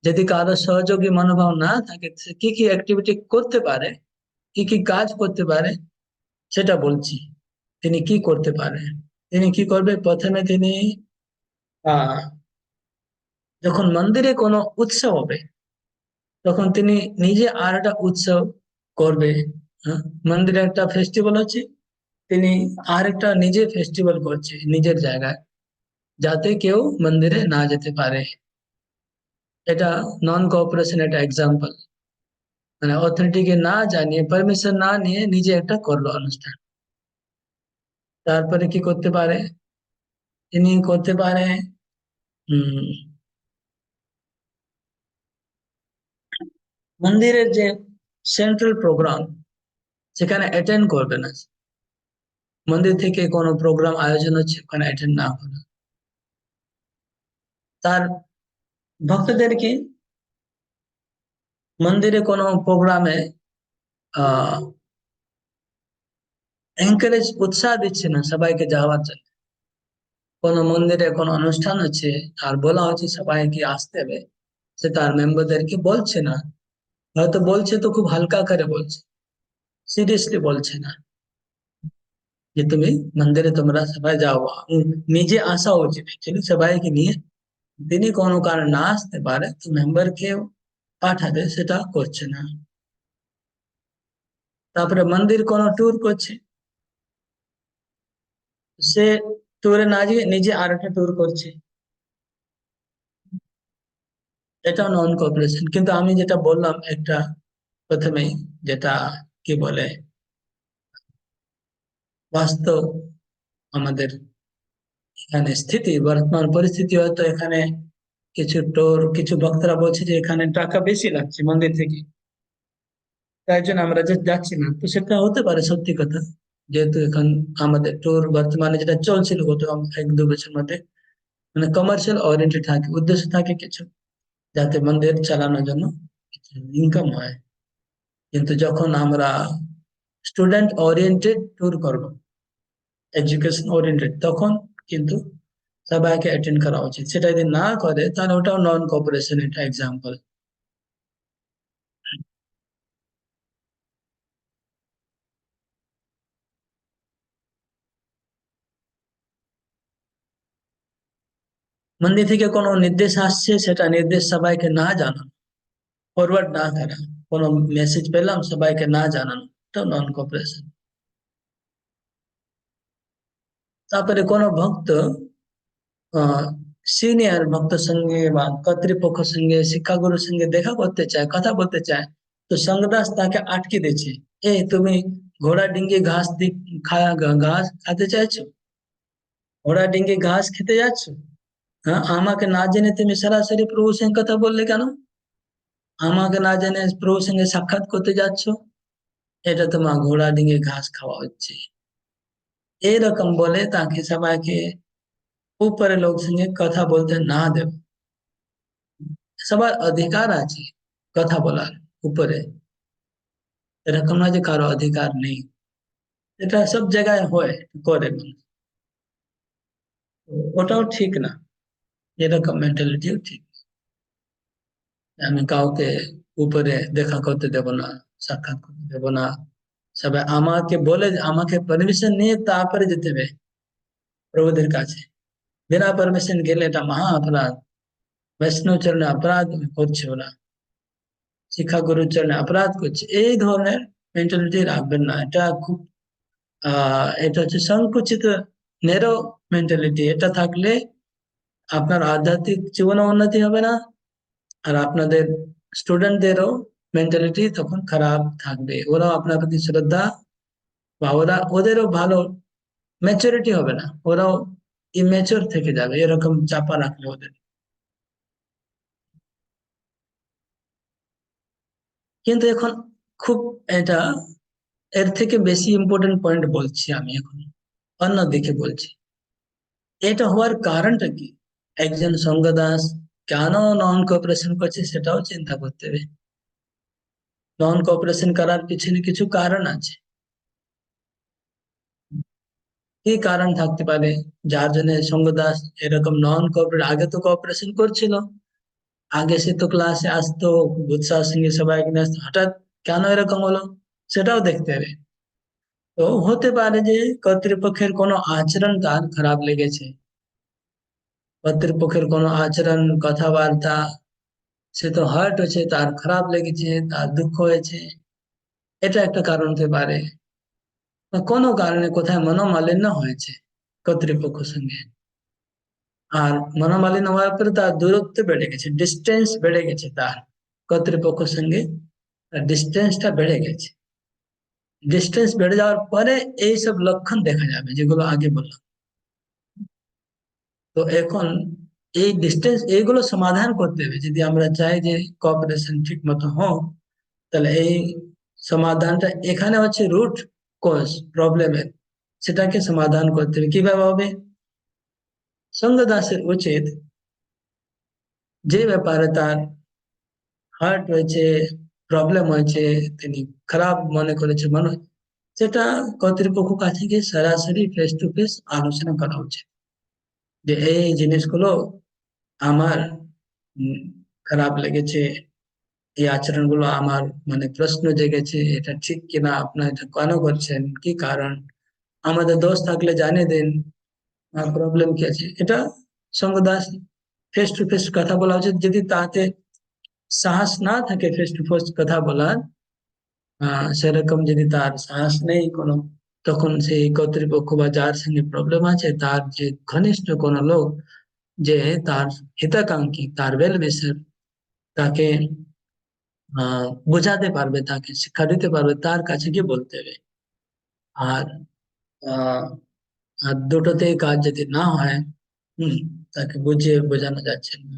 যদি কারো সহযোগী মনোভাব না থাকে সে কি কি অ্যাক্টিভিটি করতে পারে, কি কি কাজ করতে পারে সেটা বলছি। তিনি কি করতে পারে, তিনি কি করবে, প্রথমে তিনি আহ যখন মন্দিরে কোনো উৎসব হবে তখন তিনি নিজে আর একটা উৎসব করবে। হ্যাঁ, মন্দিরে একটা ফেস্টিভ্যাল হচ্ছে, তিনি আর একটা নিজে ফেস্টিভ্যাল করছে নিজের জায়গায়, যাতে কেউ মন্দিরে না যেতে পারে। এটা নন কোঅপারেশন একটা এক্সাম্পল, মানে অথরিটিকে না জানিয়ে পারমিশন না নিয়ে নিজে একটা করলো অনুষ্ঠান। তারপরে কি করতে পারে, তিনি করতে পারে হম মন্দিরের যে সেন্ট্রাল প্রোগ্রাম সেখানে অ্যাটেন্ড করবে না, মন্দির থেকে কোনো প্রোগ্রাম আয়োজন হচ্ছে ওখানে অ্যাটেন্ড না করা, তার ভক্তদেরকে মন্দিরে কোনো প্রোগ্রামে আহ এনকারেজ উৎসাহ দিচ্ছে না সবাইকে যাওয়ার জন্য। কোনো মন্দিরে কোনো অনুষ্ঠান হচ্ছে আর বলা হচ্ছে সবাইকে আসতে হবে, সে তার মেম্বারদেরকে বলছে না, হয়তো বলছে তো খুব হালকা করে বলছে, সিরিয়াসলি বলছে না যে তুমি মন্দিরে তোমরা সবাই যাও। নিজে আসা উচিত অ্যাকচুয়ালি সবাইকে নিয়ে, তিনি কোনো কারণে না আসতে পারে তো মেম্বারকে পাঠাবে, সেটা করছে না। তারপরে মন্দির কোনো ট্যুর করছে, সে ট্যুরে না গিয়ে নিজে আর একটা ট্যুর করছে, এটাও নন কোঅপারেশন। কিন্তু আমি যেটা বললাম একটা প্রথমেই, যেটা কি বলে বাস্তব আমাদের এখানে স্থিতি, বর্তমান পরিস্থিতি, হয়তো এখানে কিছু টোর কিছু বক্তারা বলছে যে এখানে টাকা বেশি লাগছে মন্দির থেকে, তাই জন্য আমরা যে যাচ্ছি না, তো সেটা হতে পারে সত্যি কথা। যেহেতু এখন আমাদের ট্যুর বর্তমানে যেটা চলছিল গত 1-2 বছর মধ্যে, মানে কমার্শিয়াল ওরিয়েন্টেড থাকে, উদ্দেশ্য থাকে কিছু, যাতে মন্দির চালানোর জন্য ইনকাম হয়। কিন্তু যখন আমরা স্টুডেন্ট ওরিয়েন্টেড ট্যুর করব, এডুকেশন ওরিয়েন্টেড, তখন কিন্তু সবাইকে অ্যাটেন্ড করা উচিত। সেটা যদি না করে তাহলে ওটাও নন কোঅপারেশন একটা এক্সাম্পল। মন্দির থেকে কোনো নির্দেশ আসছে, সেটা নির্দেশ সবাইকে না জানানো, ফরওয়ার্ড না করা, কোনো মেসেজ পেলাম সবাইকে না জানানো, এটা নন কোঅপারেশন। তারপরে কোনো ভক্ত সিনিয়র ভক্ত সঙ্গে বা কর্তৃপক্ষ সঙ্গে শিক্ষাগুরুর সঙ্গে দেখা করতে চায়, কথা বলতে চায়, তো সঙ্গদাস তাকে আটকে দিচ্ছে, এই তুমি ঘোড়া ডিঙ্গি ঘাস ঘাস খেতে চাইছো, ঘোড়া ডিঙ্গি ঘাস খেতে যাচ্ছ, হ্যাঁ আমাকে না জেনে তুমি সরাসরি প্রভুর সঙ্গে কথা বললে কেন, আমাকে না জেনে প্রভুর সঙ্গে সাক্ষাৎ করতে যাচ্ছ, এটা তোমার ঘোড়া ডিঙ্গি ঘাস খাওয়া হচ্ছে। এইরকম বলে তাকে সবাইকে উপরে লোক সঙ্গে কথা বলতে না দেব। সবার অধিকার আছে কথা বলার উপরে, এরকম না যে কারো অধিকার নেই, এটা সব জায়গায় হয় করে মানুষ। তো ওটাও ঠিক না, এরকম মেন্টালিটিও ঠিক না। আমি কাউকে উপরে দেখা করতে দেব না, সাক্ষাৎ করতে দেব না, সবাই আমাকে বলে আমাকে পারমিশন নিয়ে তারপরে যেতে হবে প্রভুদের কাছে, বিনা পারমিশন গেলে এটা মহা অপরাধ, বৈষ্ণব চরণে অপরাধ করছে ওরা, শিক্ষা গুরুর চরণে অপরাধ করছে। এই ধরনের মেন্টালিটি রাখবেন না, এটা খুব এটা হচ্ছে সংকুচিত নেরো মেন্টালিটি। এটা থাকলে আপনার আধ্যাত্মিক জীবনে উন্নতি হবে না, আর আপনাদের স্টুডেন্টদেরও মেন্টালিটি তখন খারাপ থাকবে, ওরাও আপনার প্রতি শ্রদ্ধা বা ওদেরও ভালো ম্যাচুরিটি হবে না, ওরাও ইমেচুর থেকে যাবে এরকম চাপা রাখলে ওদের। কিন্তু এখন খুব এটা এর থেকে বেশি ইম্পর্টেন্ট পয়েন্ট বলছি আমি এখন, অন্যদিকে বলছি। এটা হওয়ার কারণটা কি? একজন সঙ্গ দাস কেন নন কোঅপারেশন করছে সেটাও চিন্তা করতে হবে। নন কোঅপারেশন করার পিছনে কিছু কারণ আছে। কি কারণ থাকতে পারে যার জন্য সঙ্গ দাস এরকম নন কোঅপারেট? আগে তো কোঅপারেশন করছিল, আগে সে তো ক্লাসে আসতো, খুব উৎসাহের সঙ্গে সবাইকে নিয়ে আসতো, হঠাৎ কেন এরকম হলো সেটাও দেখতে হবে। তো হতে পারে যে কর্তৃপক্ষের কোনো আচরণ তার খারাপ লেগেছে, কর্তৃপক্ষের কোনো আচরণ কথাবার্তা, সে তো হার্ট হয়েছে, তার খারাপ লেগেছে, তার দুঃখ হয়েছে, এটা একটা কারণ হতে পারে। বা কোনো কারণে কোথায় মনোমালিন্য হয়েছে কর্তৃপক্ষের সঙ্গে, আর মনোমালিন্য হওয়ার পরে তার দূরত্ব বেড়ে গেছে, ডিস্টেন্স বেড়ে গেছে, তার কর্তৃপক্ষের সঙ্গে ডিস্টেন্সটা বেড়ে গেছে। ডিস্টেন্স বেড়ে যাওয়ার পরে এইসব লক্ষণ দেখা যাবে যেগুলো আগে বললাম। তো এখন এই ডিস্টেন্স এইগুলো সমাধান করতে হবে যদি আমরা চাই যে কোঅপারেশন ঠিক মতো হোক। তাহলে এই সমাধানটা এখানে হচ্ছে রুট কজ প্রবলেমের, সেটাকে সমাধান করতে হবে। কিভাবে হবে? সঙ্গ দাসের উচিত যে ব্যাপারে তার হার্ট হয়েছে, প্রবলেম হয়েছে, তিনি খারাপ মনে করেছে মনে, সেটা কর্তৃপক্ষ কাছে গিয়ে সরাসরি ফেস টু ফেস আলোচনা করা উচিত, যে এই জিনিসগুলো আমার উম, খারাপ লেগেছে, এই আচরণগুলো আমার মানে প্রশ্ন জেগেছে, এটা ঠিক কিনা, আপনার এটা কেন করছেন, কি কারণ, আমাদের দোষ থাকলে জানিয়ে দিন, প্রবলেম কি আছে। এটা সঙ্গ দাস ফেস টু ফেস কথা বলা উচিত। যদি তাতে সাহস না থাকে ফেস টু ফেস কথা বলার, সেরকম যদি তার সাহস নেই কোনো, তখন সেই কর্তৃপক্ষ বা যার সঙ্গে প্রবলেম আছে তার যে ঘনিষ্ঠ কোনো লোক, যে তার হিতাকাঙ্ক্ষী, তার ওয়েল উইশার, তাকে বোঝাতে পারবে, তাকে শিক্ষা দিতে পারবে, তার কাছে গিয়ে বলতে হবে। আর আহ আর দুটোতেই কাজ যদি না হয়, হম, তাকে বুঝিয়ে বোঝানো যাচ্ছে না।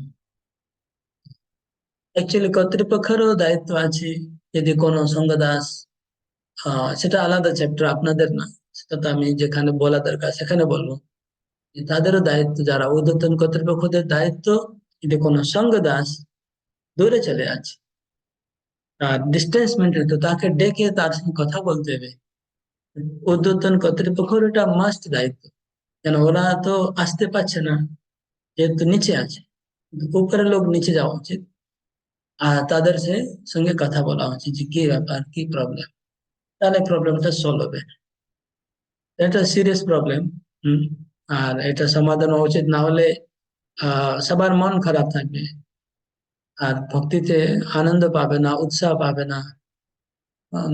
অ্যাকচুয়ালি কর্তৃপক্ষেরও দায়িত্ব আছে। যদি কোনো সঙ্গ দাস, সেটা আলাদা চ্যাপ্টার আপনাদের না, সেটা তো আমি যেখানে বলা দরকার সেখানে বলবো, যে তাদেরও দায়িত্ব, যারা ঊর্ধ্বতন কর্তৃপক্ষদের দায়িত্ব, যদি কোনো সঙ্গ দাস দূরে চলে আছে, তার ডিস্টেন্স মেনটেন, তো তাকে ডেকে তার সঙ্গে কথা বলতে হবে। ঊর্ধ্বতন কর্তৃপক্ষের এটা মাস্ট দায়িত্ব, কেন ওরা তো আসতে পারছে না, যেহেতু নিচে আছে, কিন্তু উপরের লোক নিচে যাওয়া উচিত, আর তাদের সঙ্গে কথা বলা উচিত যে কি ব্যাপার, কি প্রবলেম, তাহলে প্রবলেমটা সলভ হবে। এটা সিরিয়াস প্রবলেম। হম। আর এটা সমাধান হওয়া উচিত, না হলে সবার মন খারাপ থাকবে, আর ভক্তিতে আনন্দ পাবে না, উৎসাহ পাবে না,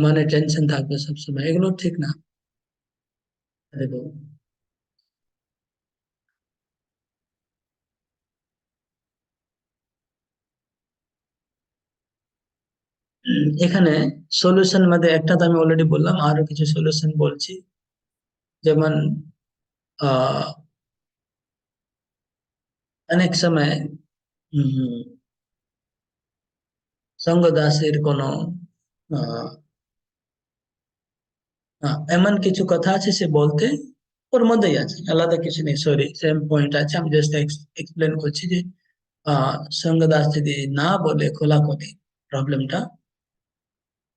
মনে টেনশন থাকবে সবসময়, এগুলো ঠিক না। দেখো, এখানে সলিউশন মধ্যে একটা তো আমি অলরেডি বললাম, আরো কিছু সলিউশন বলছি। যেমন আহ অনেক সময় উম, সঙ্গ দাসের কোনো আহ, এমন কিছু কথা আছে সে বলতে, ওর মধ্যেই আছে, আলাদা কিছু নেই, সরি সেম পয়েন্ট আছে, আমি জাস্ট এক্সপ্লেন করছি যে সঙ্গ দাস যদি না বলে খোলাখুলি প্রবলেমটা,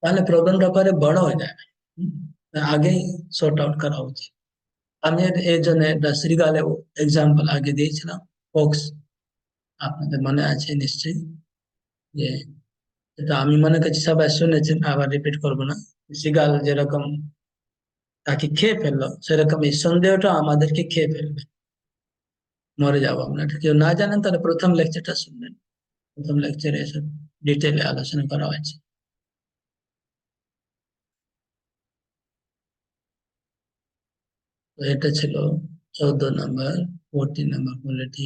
তাহলে প্রবলেমটা পরে বড় হয়ে যাবে। হুম, আগেই সর্ট আউট করা উচিত। আমি এর জন্য একটা শ্রীগালে এক্সাম্পল আগে দিয়েছিলাম, ফক্স, আপনাদের মনে আছে নিশ্চয়ই, যে এটা আমি মনে করছি সবাই শুনেছেন, আবার রিপিট করবো না। শ্রীগাল যেরকম তাকে খেয়ে ফেললো, সেরকম এই সন্দেহটা আমাদেরকে খেয়ে ফেলবে, মরে যাবো আমরা। এটা কেউ না জানেন তাহলে প্রথম লেকচারটা শুনবেন, প্রথম লেকচারে এসব ডিটেলে আলোচনা করা হয়েছে। তো এটা ছিল 14 নম্বর, 14 নম্বর কোয়ালিটি।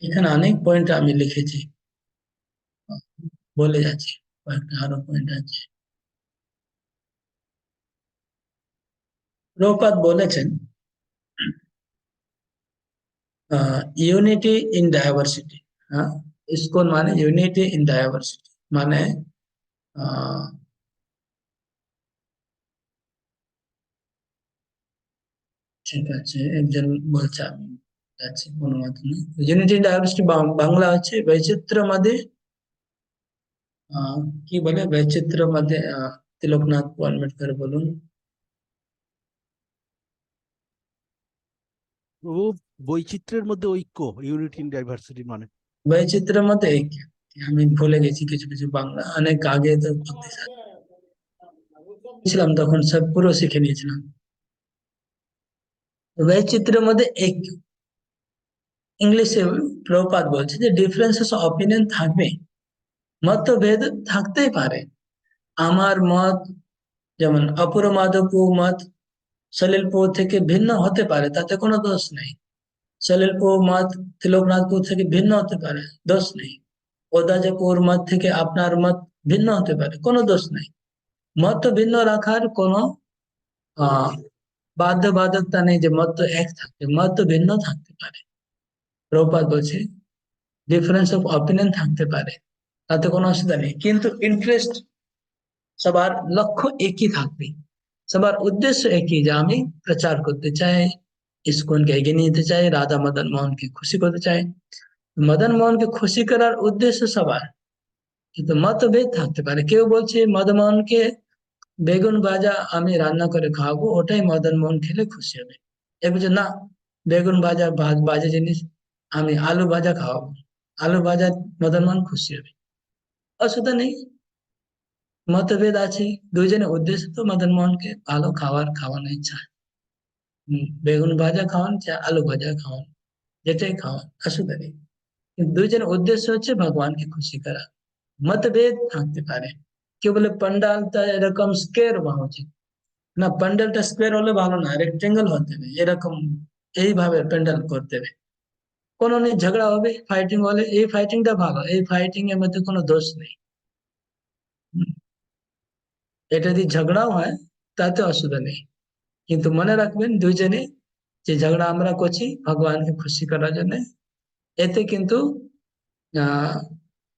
এখানে অনেক পয়েন্ট আমি লিখেছি, বলে যাচ্ছি, কয়েকটা আরো পয়েন্ট আছে। প্রপাত বলেছেন ইউনিটি ইন ডাইভার্সিটি। হ্যাঁ, ইসকন মানে ইউনিটি ইন ডাইভার্সিটি, মানে আহ, ঠিক আছে, একজন বলছে, আমি যাচ্ছি অনুবাদ নেই। ইউনিটি ইন ডাইভার্সিটি বাংলা হচ্ছে বৈচিত্র্য মাঝে, কি বলে বৈচিত্র্য মাঝে, তিলকনাথ আম্বেদকর বলুন। ও বৈচিত্র্যের মধ্যে ঐক্য, ইউনিটি ইন ডাইভার্সিটি মানে। বৈচিত্র্যের মধ্যে ঐক্য। আমি ভুলে গেছি কিছু কিছু বাংলা, অনেক আগে তো ছিলাম, তখন সব পুরো শিখে নিয়েছিলাম। বৈচিত্র্যের মধ্যে ঐক্য, ইংলিশে প্রপাত বলছে যে ডিফারেন্সেস অফ অপিনিয়ন থাকবে, মতভেদ থাকতেই পারে। আমার মত যেমন অপরমাদকু মত সলিলপুর থেকে ভিন্ন হতে পারে, তাতে কোনো দোষ নেই। সলিলপুর মত তিলকনাথপুর থেকে ভিন্ন হতে পারে, দোষ নেই। ওদাজাপুর মত থেকে আপনার মত ভিন্ন হতে পারে, কোনো দোষ নেই। মত ভিন্ন রাখার কোনো আহ বাধ্যবাধকতা নেই যে মত এক থাকবে, মত ভিন্ন থাকতে পারে। প্রভুপাদ বলছে ডিফারেন্স অফ অপিনিয়ন থাকতে পারে, তাতে কোনো অসুবিধা নেই, কিন্তু ইন্টারেস্ট, সবার লক্ষ্য একই থাকবে, সবার উদ্দেশ্য একই, যে আমি প্রচার করতে চাই, ইসকনকে এগিয়ে নিয়ে যেতে চাই, রাধা মদন মোহনকে খুশি করতে চাই। মদন মোহনকে খুশি করার উদ্দেশ্য সবার, কিন্তু মতভেদ থাকতে পারে। কেউ বলছে মদন মোহনকে বেগুন ভাজা আমি রান্না করে খাওয়াবো, ওটাই মদন মোহন খেলে খুশি হবে। এ বলছে না, বেগুন ভাজা বাজে জিনিস, আমি আলু ভাজা খাওয়াবো, আলু ভাজা মদন মোহন খুশি হবে। অসুবিধা নেই, মতভেদ আছে, দুইজনের উদ্দেশ্য তো মদন মোহনকে ভালো খাবার খাওয়ানো ইচ্ছা। বেগুন ভাজা খাওয়ান চাই আলু ভাজা খাওয়ান, যেটাই খাওয়ান অসুবিধা নেই, কিন্তু দুইজনের উদ্দেশ্য হচ্ছে ভগবানকে খুশি করা। মতভেদ থাকতে পারে। কেউ বলে প্যান্ডালটা এরকম স্কোয়ার হওয়া উচিত, না প্যান্ডেলটা স্কোয়ার হলে ভালো না, রেক্টেঙ্গেল হতে হবে, এরকম এইভাবে প্যান্ডেল করতে হবে। কোনো নেই, ঝগড়া হবে, ফাইটিং হলে এই ফাইটিংটা ভালো, এই ফাইটিং এর মধ্যে কোনো দোষ নেই। হুম, এটা যদি ঝগড়াও হয় তাতে অসুবিধা নেই, কিন্তু মনে রাখবেন দুইজনে যে ঝগড়া আমরা করছি ভগবানকে খুশি করার জন্য, এতে কিন্তু আহ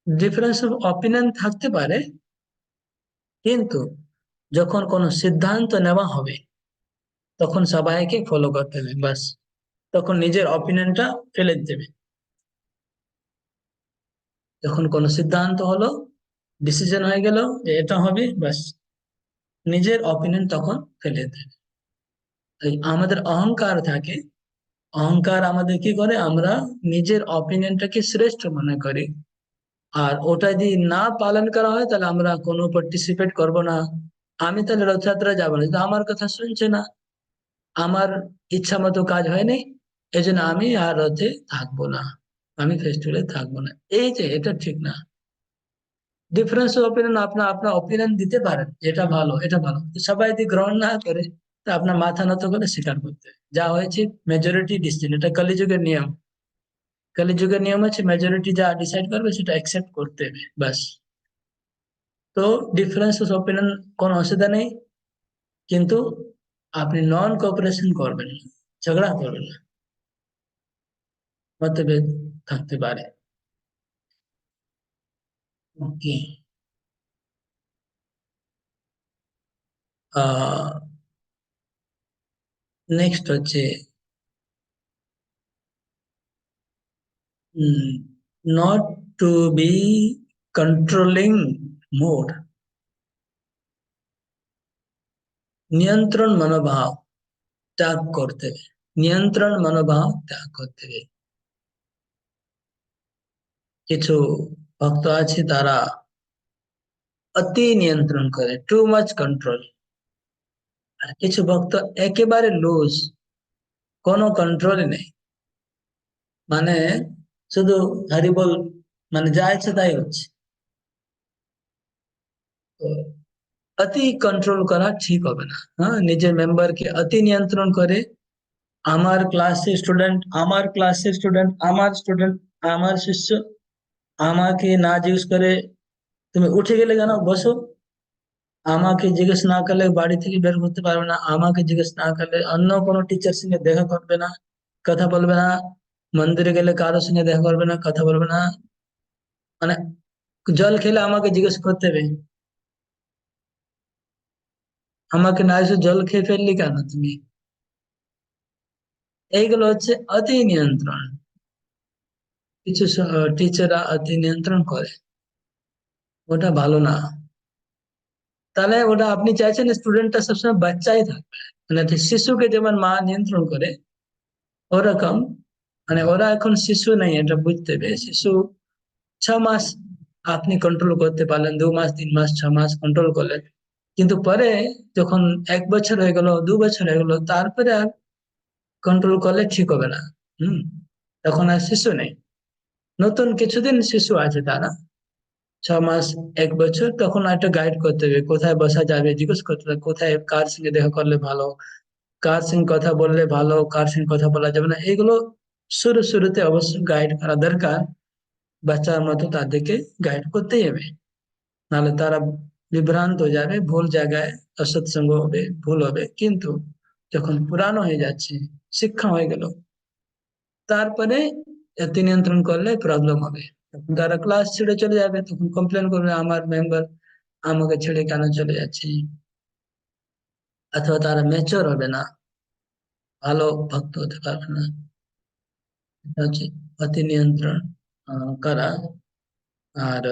ডিফারেন্স অফ অপিনিয়ন থাকতে পারে, কিন্তু যখন কোনো সিদ্ধান্ত নেওয়া হবে তখন সবাইকে ফলো করতে হবে, বাস। তখন নিজের অপিনিয়নটা ফেলে দেবে। যখন কোনো সিদ্ধান্ত হলো, ডিসিশন হয়ে গেল যে এটা হবে, বাস, নিজের অপিনিয়ন তখন ফেলে দেবে। তাই আমাদের অহংকার থাকে, অহংকার আমাদের কি করে, আমরা নিজের অপিনিয়নটাকে শ্রেষ্ঠ মনে করি, আর ওটা যদি না পালন করা হয় তাহলে আমরা কোনো পার্টিসিপেট করব না। আমি তাহলে রথযাত্রা যাবো না, কিন্তু আমার কথা শুনছে না, আমার ইচ্ছা মতো কাজ হয়নি, এই জন্য আমি আর রথে থাকবো না, আমি ফেস্টিভ্যালে থাকবো না। এই যে এটা ঠিক না। ডিফারেন্স অফ অপিনিয়ন, আপনার আপনার অপিনিয়ন দিতে পারেন, এটা ভালো এটা ভালো, তো সবাই যদি গ্রহণ না করে, তা আপনার মাথা নত করে স্বীকার করতে হবে। যা হয়েছে মেজরিটি ডিসিশন, এটা কলিযুগের নিয়ম। কলিযুগের নিয়ম হচ্ছে মেজরিটি যা ডিসাইড করবে সেটা অ্যাকসেপ্ট করতে হবে, বাস। তো ডিফারেন্স অফ অপিনিয়ন কোনো অসুবিধা নেই, কিন্তু আপনি নন কোঅপারেশন করবেন না, ঝগড়া করবেন না, মতভেদ থাকতে পারে। ওকে, নেক্সট হচ্ছে not to be controlling mode, নিয়ন্ত্রণ মনোভাব ত্যাগ করতে হবে, নিয়ন্ত্রণ মনোভাব ত্যাগ করতে হবে। কিছু ভক্ত আছে তারা অতি নিয়ন্ত্রণ করে, টু মাচ কন্ট্রোল। আর কিছু ভক্ত একেবারে লুজ, কোনো কন্ট্রোল নেই, মানে শুধু হরিবল, মানে যা ইচ্ছে তাই হচ্ছে। তো অতি কন্ট্রোল করা ঠিক হবে না। হ্যাঁ, নিজের মেম্বারকে অতি নিয়ন্ত্রণ করে আমার ক্লাসের স্টুডেন্ট আমার শিষ্য আমাকে না জিজ্ঞেস করে তুমি উঠে গেলে কেন, বসো। আমাকে জিজ্ঞেস না করলে বাড়ি থেকে বের করতে পারবে না, আমাকে জিজ্ঞেস না করলে অন্য কোনো টিচার সঙ্গে দেখা করবে না, কথা বলবে না। মন্দিরে গেলে কারোর সঙ্গে দেখা করবে না, কথা বলবে না। মানে জল খেলে আমাকে জিজ্ঞেস করতে হবে, আমাকে না এসে জল খেয়ে ফেললি কেন তুমি। এইগুলো হচ্ছে অতি নিয়ন্ত্রণ। কিছু টিচাররা অতি নিয়ন্ত্রণ করে, ওটা ভালো না। তাহলে ওটা আপনি চাইছেন স্টুডেন্টটা সবসময় বাচ্চাই থাকবে, মানে একটা শিশুকে যেমন মা নিয়ন্ত্রণ করে ওরকম, মানে ওরা এখন শিশু নেই, এটা বুঝতে হবে। শিশু 6 মাস আপনি কন্ট্রোল করতে পারলেন, 2 মাস 3 মাস 6 মাস কন্ট্রোল করলেন, কিন্তু পরে যখন 1 বছর হয়ে গেল 2 বছর হয়ে গেল তারপরে আর কন্ট্রোল করলে ঠিক হবে না। হুম। তখন আর শিশু নেই, নতুন কিছুদিন শিশু আছে তারা, 6 মাস 1 বছর, তখন একটা গাইড করতে হবে কোথায় বসা যাবে, জিজ্ঞেস করতে হবে কোথায় কার সঙ্গে দেখা করলে ভালো, কার সঙ্গে কথা বললে ভালো, কার সঙ্গে কথা বলা যাবে না, এগুলো শুরু শুরুতে অবশ্যই গাইড করা দরকার। বাচ্চার মতো তাদেরকে গাইড করতেই হবে, নাহলে তারা বিভ্রান্ত হয়ে যাবে, ভুল জায়গায় অসৎসঙ্গ হবে, ভুল হবে। কিন্তু যখন পুরানো হয়ে যাচ্ছে, শিক্ষা হয়ে গেল, তারপরে এতে নিয়ন্ত্রণ করলে প্রবলেম হবে। তখন তারা ক্লাস ছেড়ে চলে যাবে, তখন কমপ্লেন করবে আমার মেম্বার আমাকে ছেড়ে কেন চলে যাচ্ছে। অথবা তারা ম্যাচিওর হবে না, ভালো ভক্ত হতে পারবে না। এটা হচ্ছে অতি নিয়ন্ত্রণ করা। আর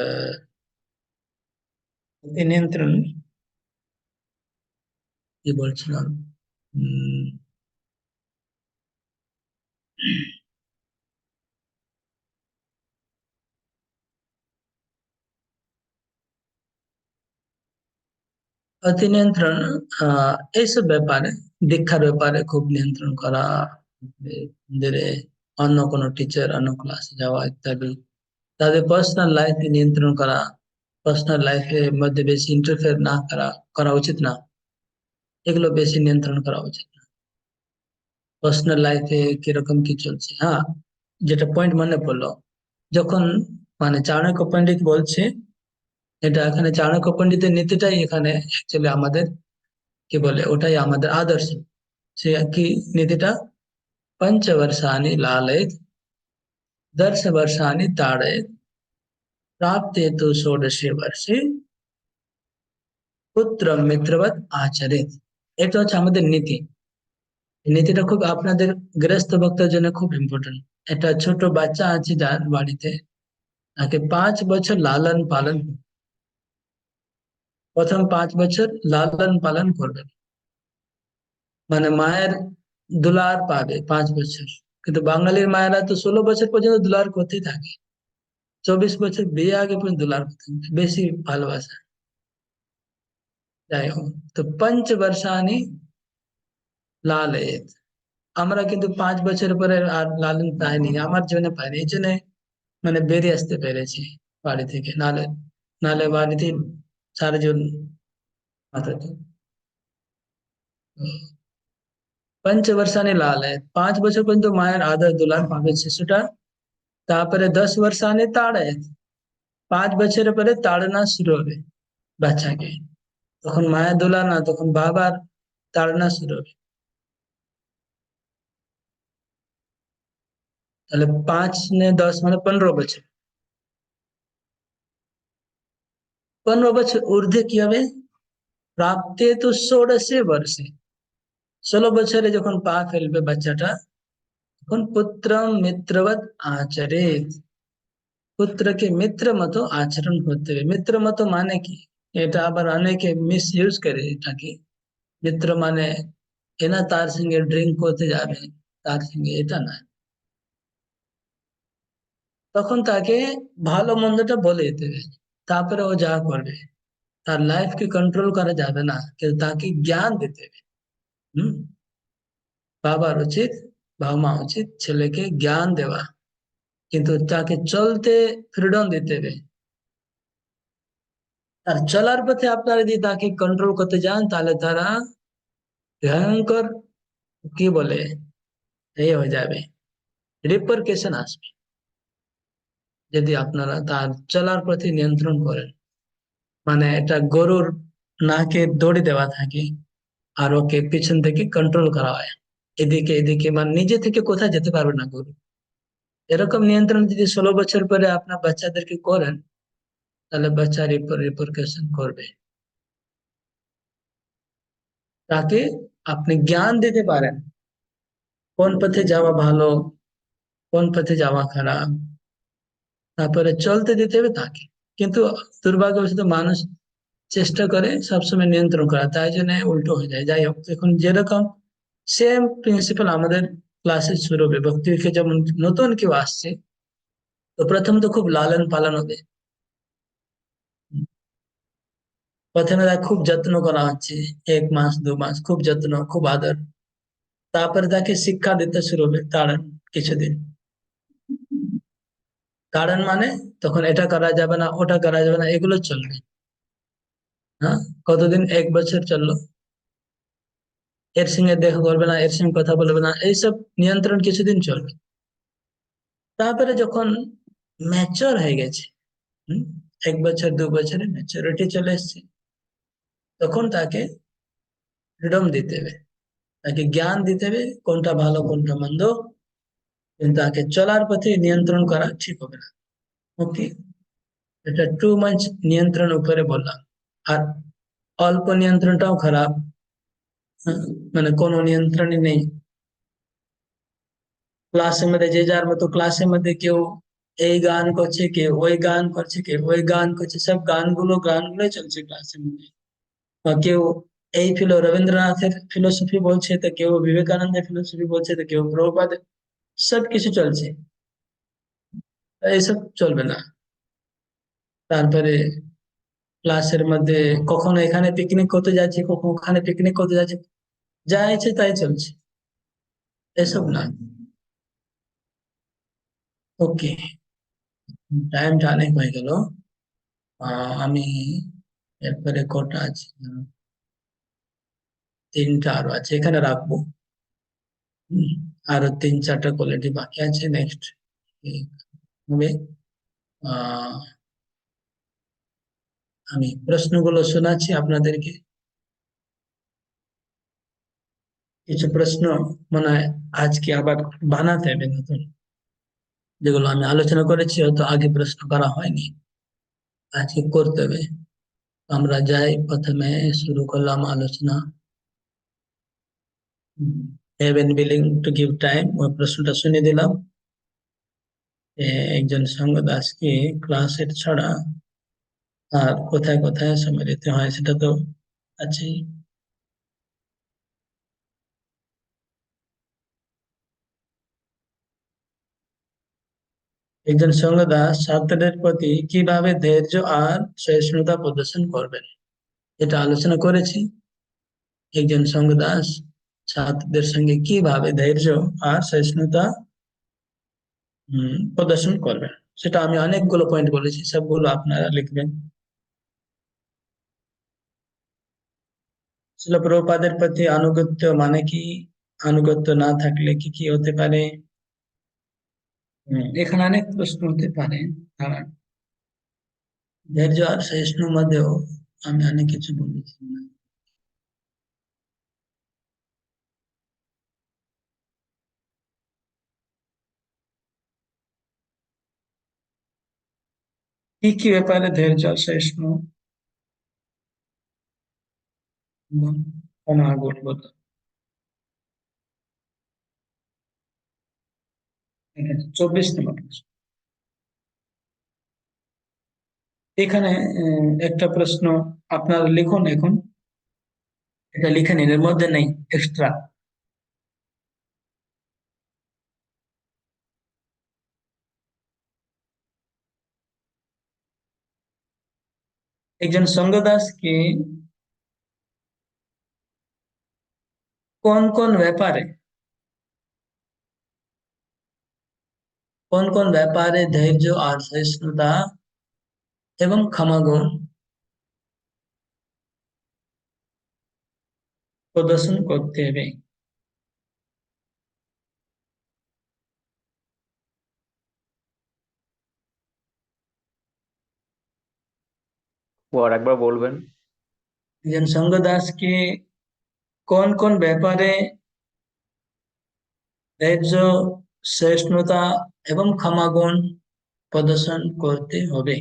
অতি নিয়ন্ত্রণ কি বলছিলাম, উম অতি নিয়ন্ত্রণ এইসব ব্যাপারে, দীক্ষার ব্যাপারে খুব নিয়ন্ত্রণ করা, মন্দিরে অন্য কোনো টিচার অন্য ক্লাসে যাওয়া ইত্যাদি, তাদের পার্সোনাল লাইফে নিয়ন্ত্রণ করা, পার্সোনাল লাইফের মধ্যে বেশি ইন্টারফেয়ার না করা উচিত না, এগুলো বেশি নিয়ন্ত্রণ করা উচিত না। পার্সোনাল লাইফে কিরকম কি চলছে, হ্যাঁ, যেটা পয়েন্ট মনে পড়লো, যখন মানে চাণক্য পণ্ডিত বলছে, এটা এখানে চাণক্য পণ্ডিতের নীতিটাই এখানে অ্যাকচুয়ালি আমাদের কি বলে, ওটাই আমাদের আদর্শ। সে কি নীতিটা, पंचवर्षाणि लालयेत् दशवर्षाणि ताडयेत् प्राप्ते तु षोडशे वर्षे পুত্র মিত্রবৎ আচরেত। এটা হচ্ছে আমাদের নীতি। এই নীতিটা খুব আপনাদের গৃহস্থ ভক্তের জন্য খুব ইম্পর্টেন্ট। একটা ছোট বাচ্চা আছে যার বাড়িতে, তাকে 5 বছর লালন পালন, প্রথম 5 বছর লালন পালন করবেন, মানে মায়ের দুলার পাবে 5 বছর। কিন্তু বাঙালির মায়েরা তো 16 বছর পর্যন্ত দুলার করতেই থাকে, 24 বছর বিয়ে আগে পর্যন্ত দুলার করতে থাকে, বেশি ভালোবাসা। যাই হোক, তো পঞ্চবর্ষানি লালয়েত, আমরা কিন্তু 5 বছর পরে আর লালন পাইনি, আমার জন্য পাইনি, এই জন্য মানে বেরিয়ে আসতে পেরেছি বাড়ি থেকে, নালে নালে বাড়িতে সারাজন মাথাতে। পঞ্চবর্ষানি লালয়েত, 5 বছর পর্যন্ত মায়ের আদর দুলার পাবে শিশুটা। তারপরে 10 বর্ষানি তাড়ায়, 5 বছরের পরে তাড়না শুরু হবে বাচ্চাকে, তখন মায়ের দোলা না, তখন বাবার তাড়না শুরু হবে। তাহলে 5 ने 10 মানে 15 বছর, 15 বছর ঊর্ধ্বে কি হবে, প্রাপ্তে তো ষোড়শে বর্ষে, 16 বছরে যখন পা ফেলবে বাচ্চাটা, তখন পুত্র মিত্রবৎ আচরে, পুত্রকে মিত্র মতো আচরণ করতে হবে। মিত্র মতো মানে কি, এটা আবার অনেকে মিস ইউজ করে এটাকে। মিত্র মানে এনা তার সঙ্গে ড্রিঙ্ক করতে যাবে, তার সঙ্গে, এটা না। তখন তাকে ভালো মন্দটা বলে দিতে হবে, তারপরে ও যা করবে। তার লাইফকে কন্ট্রোল করা যাবে না, কিন্তু তাকে জ্ঞান দিতে হবে। হম। বাবার উচিত, বাবা মা উচিত ছেলেকে জ্ঞান দেওয়া, কিন্তু তাকে চলতে ফ্রিডম দিতে হবে। আর চলার পথে আপনারা যদি তাকে কন্ট্রোল করতে যান, তাহলে তারা ভয়ঙ্কর কি বলে এই হয়ে যাবে, রিপারকেশন আসবে যদি আপনারা তার চলার প্রতি নিয়ন্ত্রণ করেন। মানে এটা গরুর নাকে দড়ি দেওয়া থাকে, আর ওকে পিছন থেকে কন্ট্রোল করা হয়, এদিকে এদিকে, মানে নিজে থেকে কোথায় যেতে পারবে না গরু। এরকম নিয়ন্ত্রণ যদি 16 বছর পরে আপনার বাচ্চাদেরকে করেন, তাহলে বাচ্চা রিপারকেশন করবে। তাকে আপনি জ্ঞান দিতে পারেন কোন পথে যাওয়া ভালো, কোন পথে যাওয়া খারাপ, তারপরে চলতে দিতে হবে তাকে। কিন্তু দুর্ভাগ্যবশত মানুষ চেষ্টা করে সবসময় নিয়ন্ত্রণ করা, তাই জন্য উল্টো হয়ে যায়। যাই হোক, এখন যেরকম সেম প্রিন্সিপাল আমাদের ক্লাসে শুরু হবে। ভক্তিকে যেমন নতুন কেউ আসছে, তো প্রথম তো খুব লালন পালন হবে। প্রথমে তাকে খুব যত্ন করা হচ্ছে, 1 মাস 2 মাস খুব যত্ন, খুব আদর। তারপরে তাকে শিক্ষা দিতে শুরু হবে, তাড়ান কিছুদিন। তাড়ান মানে তখন এটা করা যাবে না, ওটা করা যাবে না, এগুলো চলবে। হ্যাঁ, কতদিন, 1 বছর চললো, এর সঙ্গে দেখা করবে না, এর সঙ্গে কথা বলবে না, এইসব নিয়ন্ত্রণ কিছুদিন চলবে। তারপরে যখন ম্যাচিওর হয়ে গেছে, হুম, 1 বছর 2 বছরে ম্যাচুরিটি চলে এসছে, তখন তাকে ফ্রিডম দিতে হবে, তাকে জ্ঞান দিতে হবে কোনটা ভালো কোনটা মন্দ। কিন্তু তাকে চলার পথে নিয়ন্ত্রণ করা ঠিক হবে না। ওকে, এটা টু মাচ নিয়ন্ত্রণ উপরে বললাম। আর অল্প নিয়ন্ত্রণটাও খারাপ। হ্যাঁ, মানে কোনো নিয়ন্ত্রণই নেই, ক্লাসের মধ্যে যে যার মতো, ক্লাসের মধ্যে কেউ এই গান করছে, কেউ ওই গান করছে, কেউ ওই গান করছে, সব গানগুলোই চলছে ক্লাসের মধ্যে। বা কেউ রবীন্দ্রনাথের ফিলোসফি বলছে, তো কেউ বিবেকানন্দের ফিলোসফি বলছে, তো কেউ প্রভুপাদের, সব কিছু চলছে। তো এইসব চলবে না। তারপরে ক্লাসের মধ্যে কখনো এখানে পিকনিক করতে যাচ্ছে, কখনো ওখানে পিকনিক করতে যাচ্ছে, যা ইচ্ছে তাই চলছে, এসব না। ওকে, টাইমটা অনেক হয়ে গেল। আমি এরপরে কটা আছে, 3টা আরো আছে, এখানে রাখবো। হুম, আরো 3 4টা কোয়ালিটি বাকি আছে, নেক্সট হবে। আহ আমি প্রশ্নগুলো শোনাচ্ছি আপনাদেরকে। কিছু প্রশ্ন মনে হয় আজকে আবার বানাতে হবে নতুন, যেগুলো আমি আলোচনা করেছি হয়তো আগে প্রশ্ন করা হয়নি, আজকে করতে হবে। আমরা যাই, প্রথমে শুরু করলাম আলোচনা, have an billing two give time, ওই প্রশ্নটা শুনে দিলাম। একজন সঙ্গ দাসকে ক্লাসের ছড়া আর কোথায় কোথায় সময় দিতে হয় সেটা তো আছেই। একজন সঙ্গ দাস ছাত্রদের প্রতি কিভাবে ধৈর্য আর সহিষ্ণুতা প্রদর্শন করবেন, এটা আলোচনা করেছি। একজন সঙ্গ দাস ছাত্রদের সঙ্গে কিভাবে ধৈর্য আর সহিষ্ণুতা প্রদর্শন করবেন, সেটা আমি অনেকগুলো পয়েন্ট বলেছি, সবগুলো আপনারা লিখবেন। শিল প্রভুপাদের প্রতি আনুগত্য মানে কি, আনুগত্য না থাকলে কি কি হতে পারে। এখানে অনেক প্রশ্ন হতে পারে। আর ধৈর্য আর সহিষ্ণুর মধ্যেও আমি অনেক কিছু বলেছি। কি কি ব্যাপারে ধৈর্য আর সহিষ্ণু, কোন আগুন বলতো। ঠিক আছে, 24 নম্বর প্রশ্ন। এখানে একটা প্রশ্ন আপনারা লিখুন এখন, এটা লিখে নিন, এর মধ্যে নেই এক্সট্রা। একজন সঙ্গদাসকে কোন কোন ব্যাপারে, কোন কোন ব্যাপারে ধৈর্য আর সহিষ্ণুতা এবং ক্ষমাগুণ প্রদর্শন করতে হবে। ও আর একবার বলবেন? একজন সঙ্গ দাসকে কোন কোন ব্যাপারে ধৈর্য, সহিষ্ণুতা এবং ক্ষমাগুণ প্রদর্শন করতে হবে?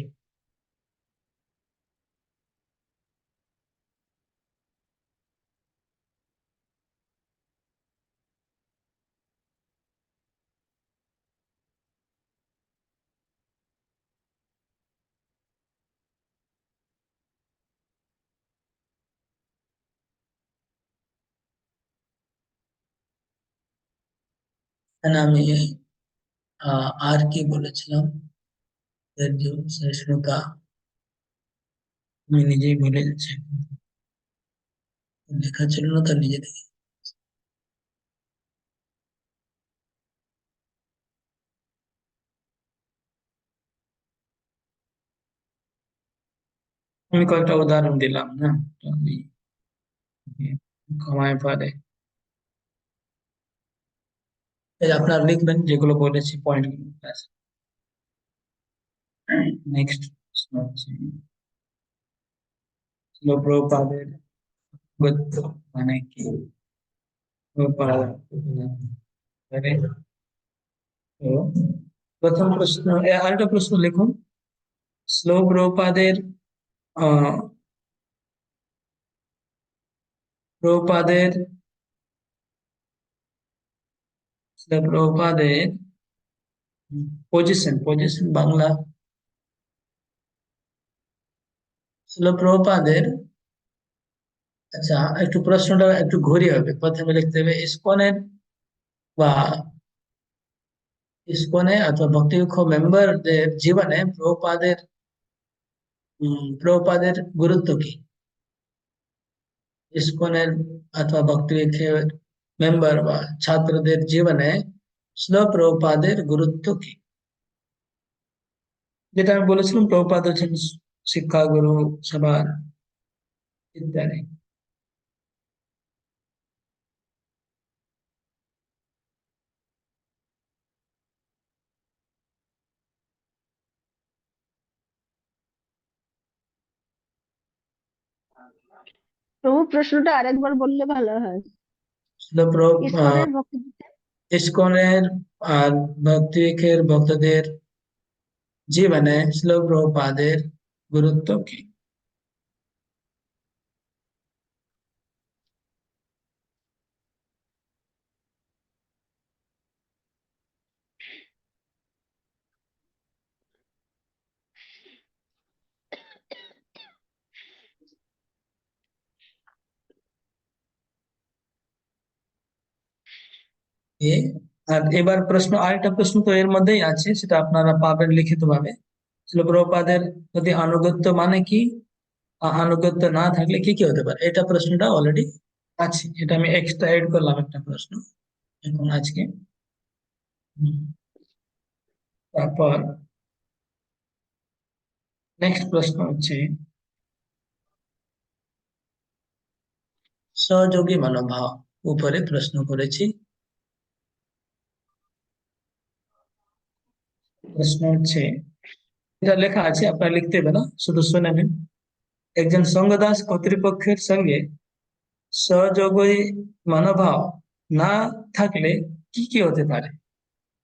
এখানে আমি আর কি বলেছিলাম? ধৈর্য, সহিষ্ণুতা, আমি নিজেই ভুলে যাচ্ছি। লেখা ছিল না তার নিজে থেকে। আমি কয়েকটা উদাহরণ দিলাম না, তো আমি ক্ষমায় পারে এই যে আপনারা লিখবেন যেগুলো বলেছি পয়েন্ট গুলো। নেক্সট হচ্ছে প্রভুপাদের গদ্য মানে কি? প্রভুপাদ মানে, তো প্রথম প্রশ্ন, আরেকটা প্রশ্ন লিখুন। শ্লো প্রভুপাদের আহ প্রভুপাদের শ্লো প্রভুপাদের পজিশন, পজিশন বাংলা, শ্লো প্রভুপাদের, আচ্ছা একটু প্রশ্নটা একটু ঘুরিয়ে হবে। প্রথমে লিখতে হবে ইসকনের বা ইসকনে অথবা ভক্তিযুক্ত মেম্বারদের জীবনে প্রভুপাদের গুরুত্ব কি? ইসকনের অথবা ভক্তিযুক্ত মেম্বার বা ছাত্রদের জীবনে শ্লো প্রভুপাদের গুরুত্ব কি? যেটা আমি বলেছিলাম, প্রভুপাদ হচ্ছেন শিক্ষাগুরু সবার, ইত্যাদি। প্রভু, প্রশ্নটা আরেকবার বললে ভালো হয়। শ্লো ইসকনের ভক্তি। ইসকনের আর ভক্তিযুগের ভক্তদের জীবনে শ্লো প্রভুপাদের গুরুত্ব কি? এ আর এবার প্রশ্ন, আরেকটা প্রশ্ন তো এর মধ্যেই আছে, সেটা আপনারা পাবেন লিখিত ভাবে। শিল প্রভুপাদের প্রতি আনুগত্য মানে কি? আনুগত্য না থাকলে কি কি হতে পারে? এটা প্রশ্নটা অলরেডি আছে, এটা আমি এক্সট্রা এড করলাম একটা প্রশ্ন এখন আজকে। হুম, তারপর নেক্সট প্রশ্ন হচ্ছে সহযোগী মনোভাব, উপরে প্রশ্ন করেছি। প্রশ্ন হচ্ছে, এটা লেখা আছে, আপনারা লিখতে হবে না, শুধু শুনে নিন। একজন সঙ্গদাস কর্তৃপক্ষের সঙ্গে সহযোগী মনোভাব না থাকলে কি কি হতে পারে?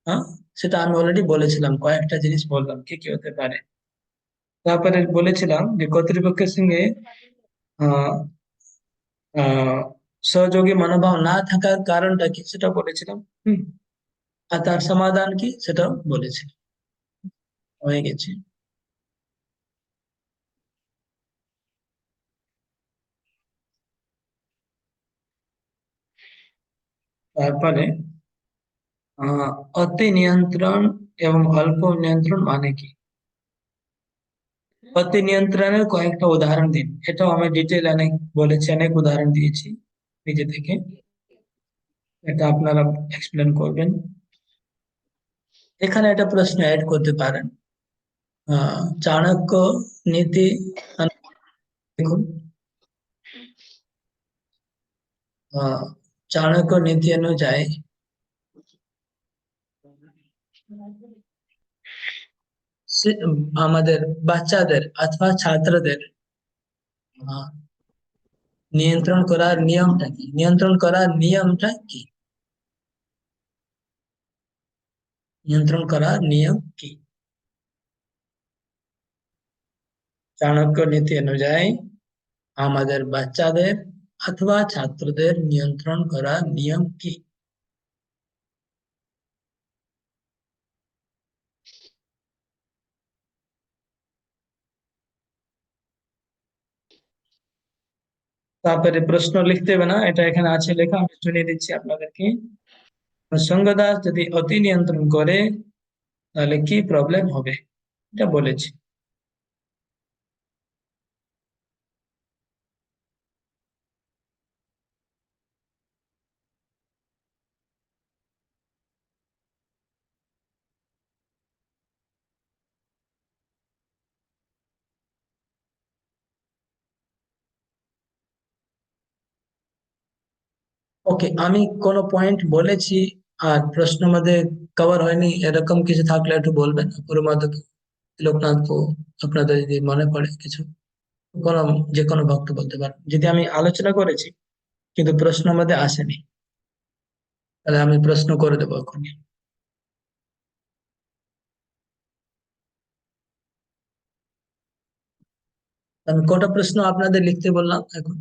হ্যাঁ, সেটা আমি অলরেডি বলেছিলাম, কয়েকটা জিনিস বললাম কি কি হতে পারে। তারপরে বলেছিলাম যে কর্তৃপক্ষের সঙ্গে আহ আহ সহযোগী মনোভাব না থাকার কারণটা কি, সেটা বলেছিলাম। হম, আর তার সমাধান কি সেটাও বলেছিলাম। হয়ে গেছে। তারপরে আহ অতি নিয়ন্ত্রণ এবং অল্প নিয়ন্ত্রণ মানে কি? অতি নিয়ন্ত্রণের কয়েকটা উদাহরণ দিন। এটাও আমি ডিটেল অনেক বলেছি, অনেক উদাহরণ দিয়েছি নিজে থেকে। এটা আপনারা এক্সপ্লেন করবেন। এখানে একটা প্রশ্ন অ্যাড করতে পারেন। চাণক্য নীতি দেখুন, আহ, চাণক্য নীতি অনুযায়ী আমাদের বাচ্চাদের অথবা ছাত্রদের আহ, নিয়ন্ত্রণ করার নিয়মটা কি? নিয়ন্ত্রণ করার নিয়মটা কি? নিয়ন্ত্রণ করার নিয়ম কি? চাণক্য নীতি অনুযায়ী আমাদের বাচ্চাদের অথবা ছাত্রদের নিয়ন্ত্রণ করার নিয়ম কি? তারপরে প্রশ্ন লিখতে হবে না, এটা এখানে আছে লেখা, আমি শুনিয়ে দিচ্ছি আপনাদেরকে। সঙ্গদাস যদি অতি নিয়ন্ত্রণ করে তাহলে কি প্রবলেম হবে, এটা বলেছি। ওকে, আমি কোনো পয়েন্ট বলেছি আর প্রশ্ন মধ্যে কভার হয়নি এরকম কিছু থাকলে একটু বলবেন পুরো মাধ্যমে লোকনাথ, আপনাদের যদি মনে পড়ে কিছু, কোনো যে কোনো বক্তব্য বলতে পারেন। যদি আমি আলোচনা করেছি কিন্তু প্রশ্ন মধ্যে আসেনি, তাহলে আমি প্রশ্ন করে দেবো এখনই। আমি কটা প্রশ্ন আপনাদের লিখতে বললাম এখন?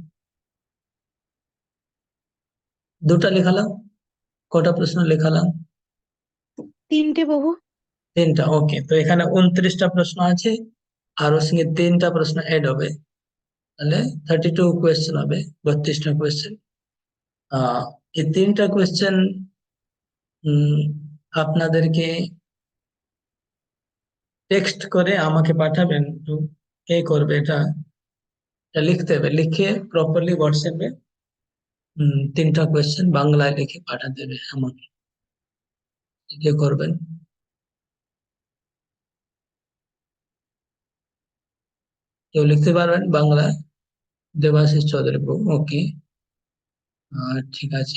দুটা লেখালাম। কটা প্রশ্ন লেখালাম? 3টে প্রভু। তিনটা। ওকে, তো এখানে 29টা প্রশ্ন আছে, আর ওর সঙ্গে তিনটা প্রশ্ন এড হবে, তাহলে 32 কোয়েশ্চেন হবে, 32টা কোয়েশ্চেন। আহ এই তিনটা কোয়েশ্চেন আপনাদেরকে টেক্সট করে আমাকে পাঠাবেন, তো কে করবে এটা? এটা লিখতে হবে, লিখে প্রপারলি হোয়াটসঅ্যাপে তিনটা কোয়েশ্চেন বাংলায় লিখে পাঠাতে দেবে আমাকে। কে করবেন? কেউ লিখতে পারবেন বাংলায়? দেবাশিস চৌধুরী, ওকে, ঠিক আছে।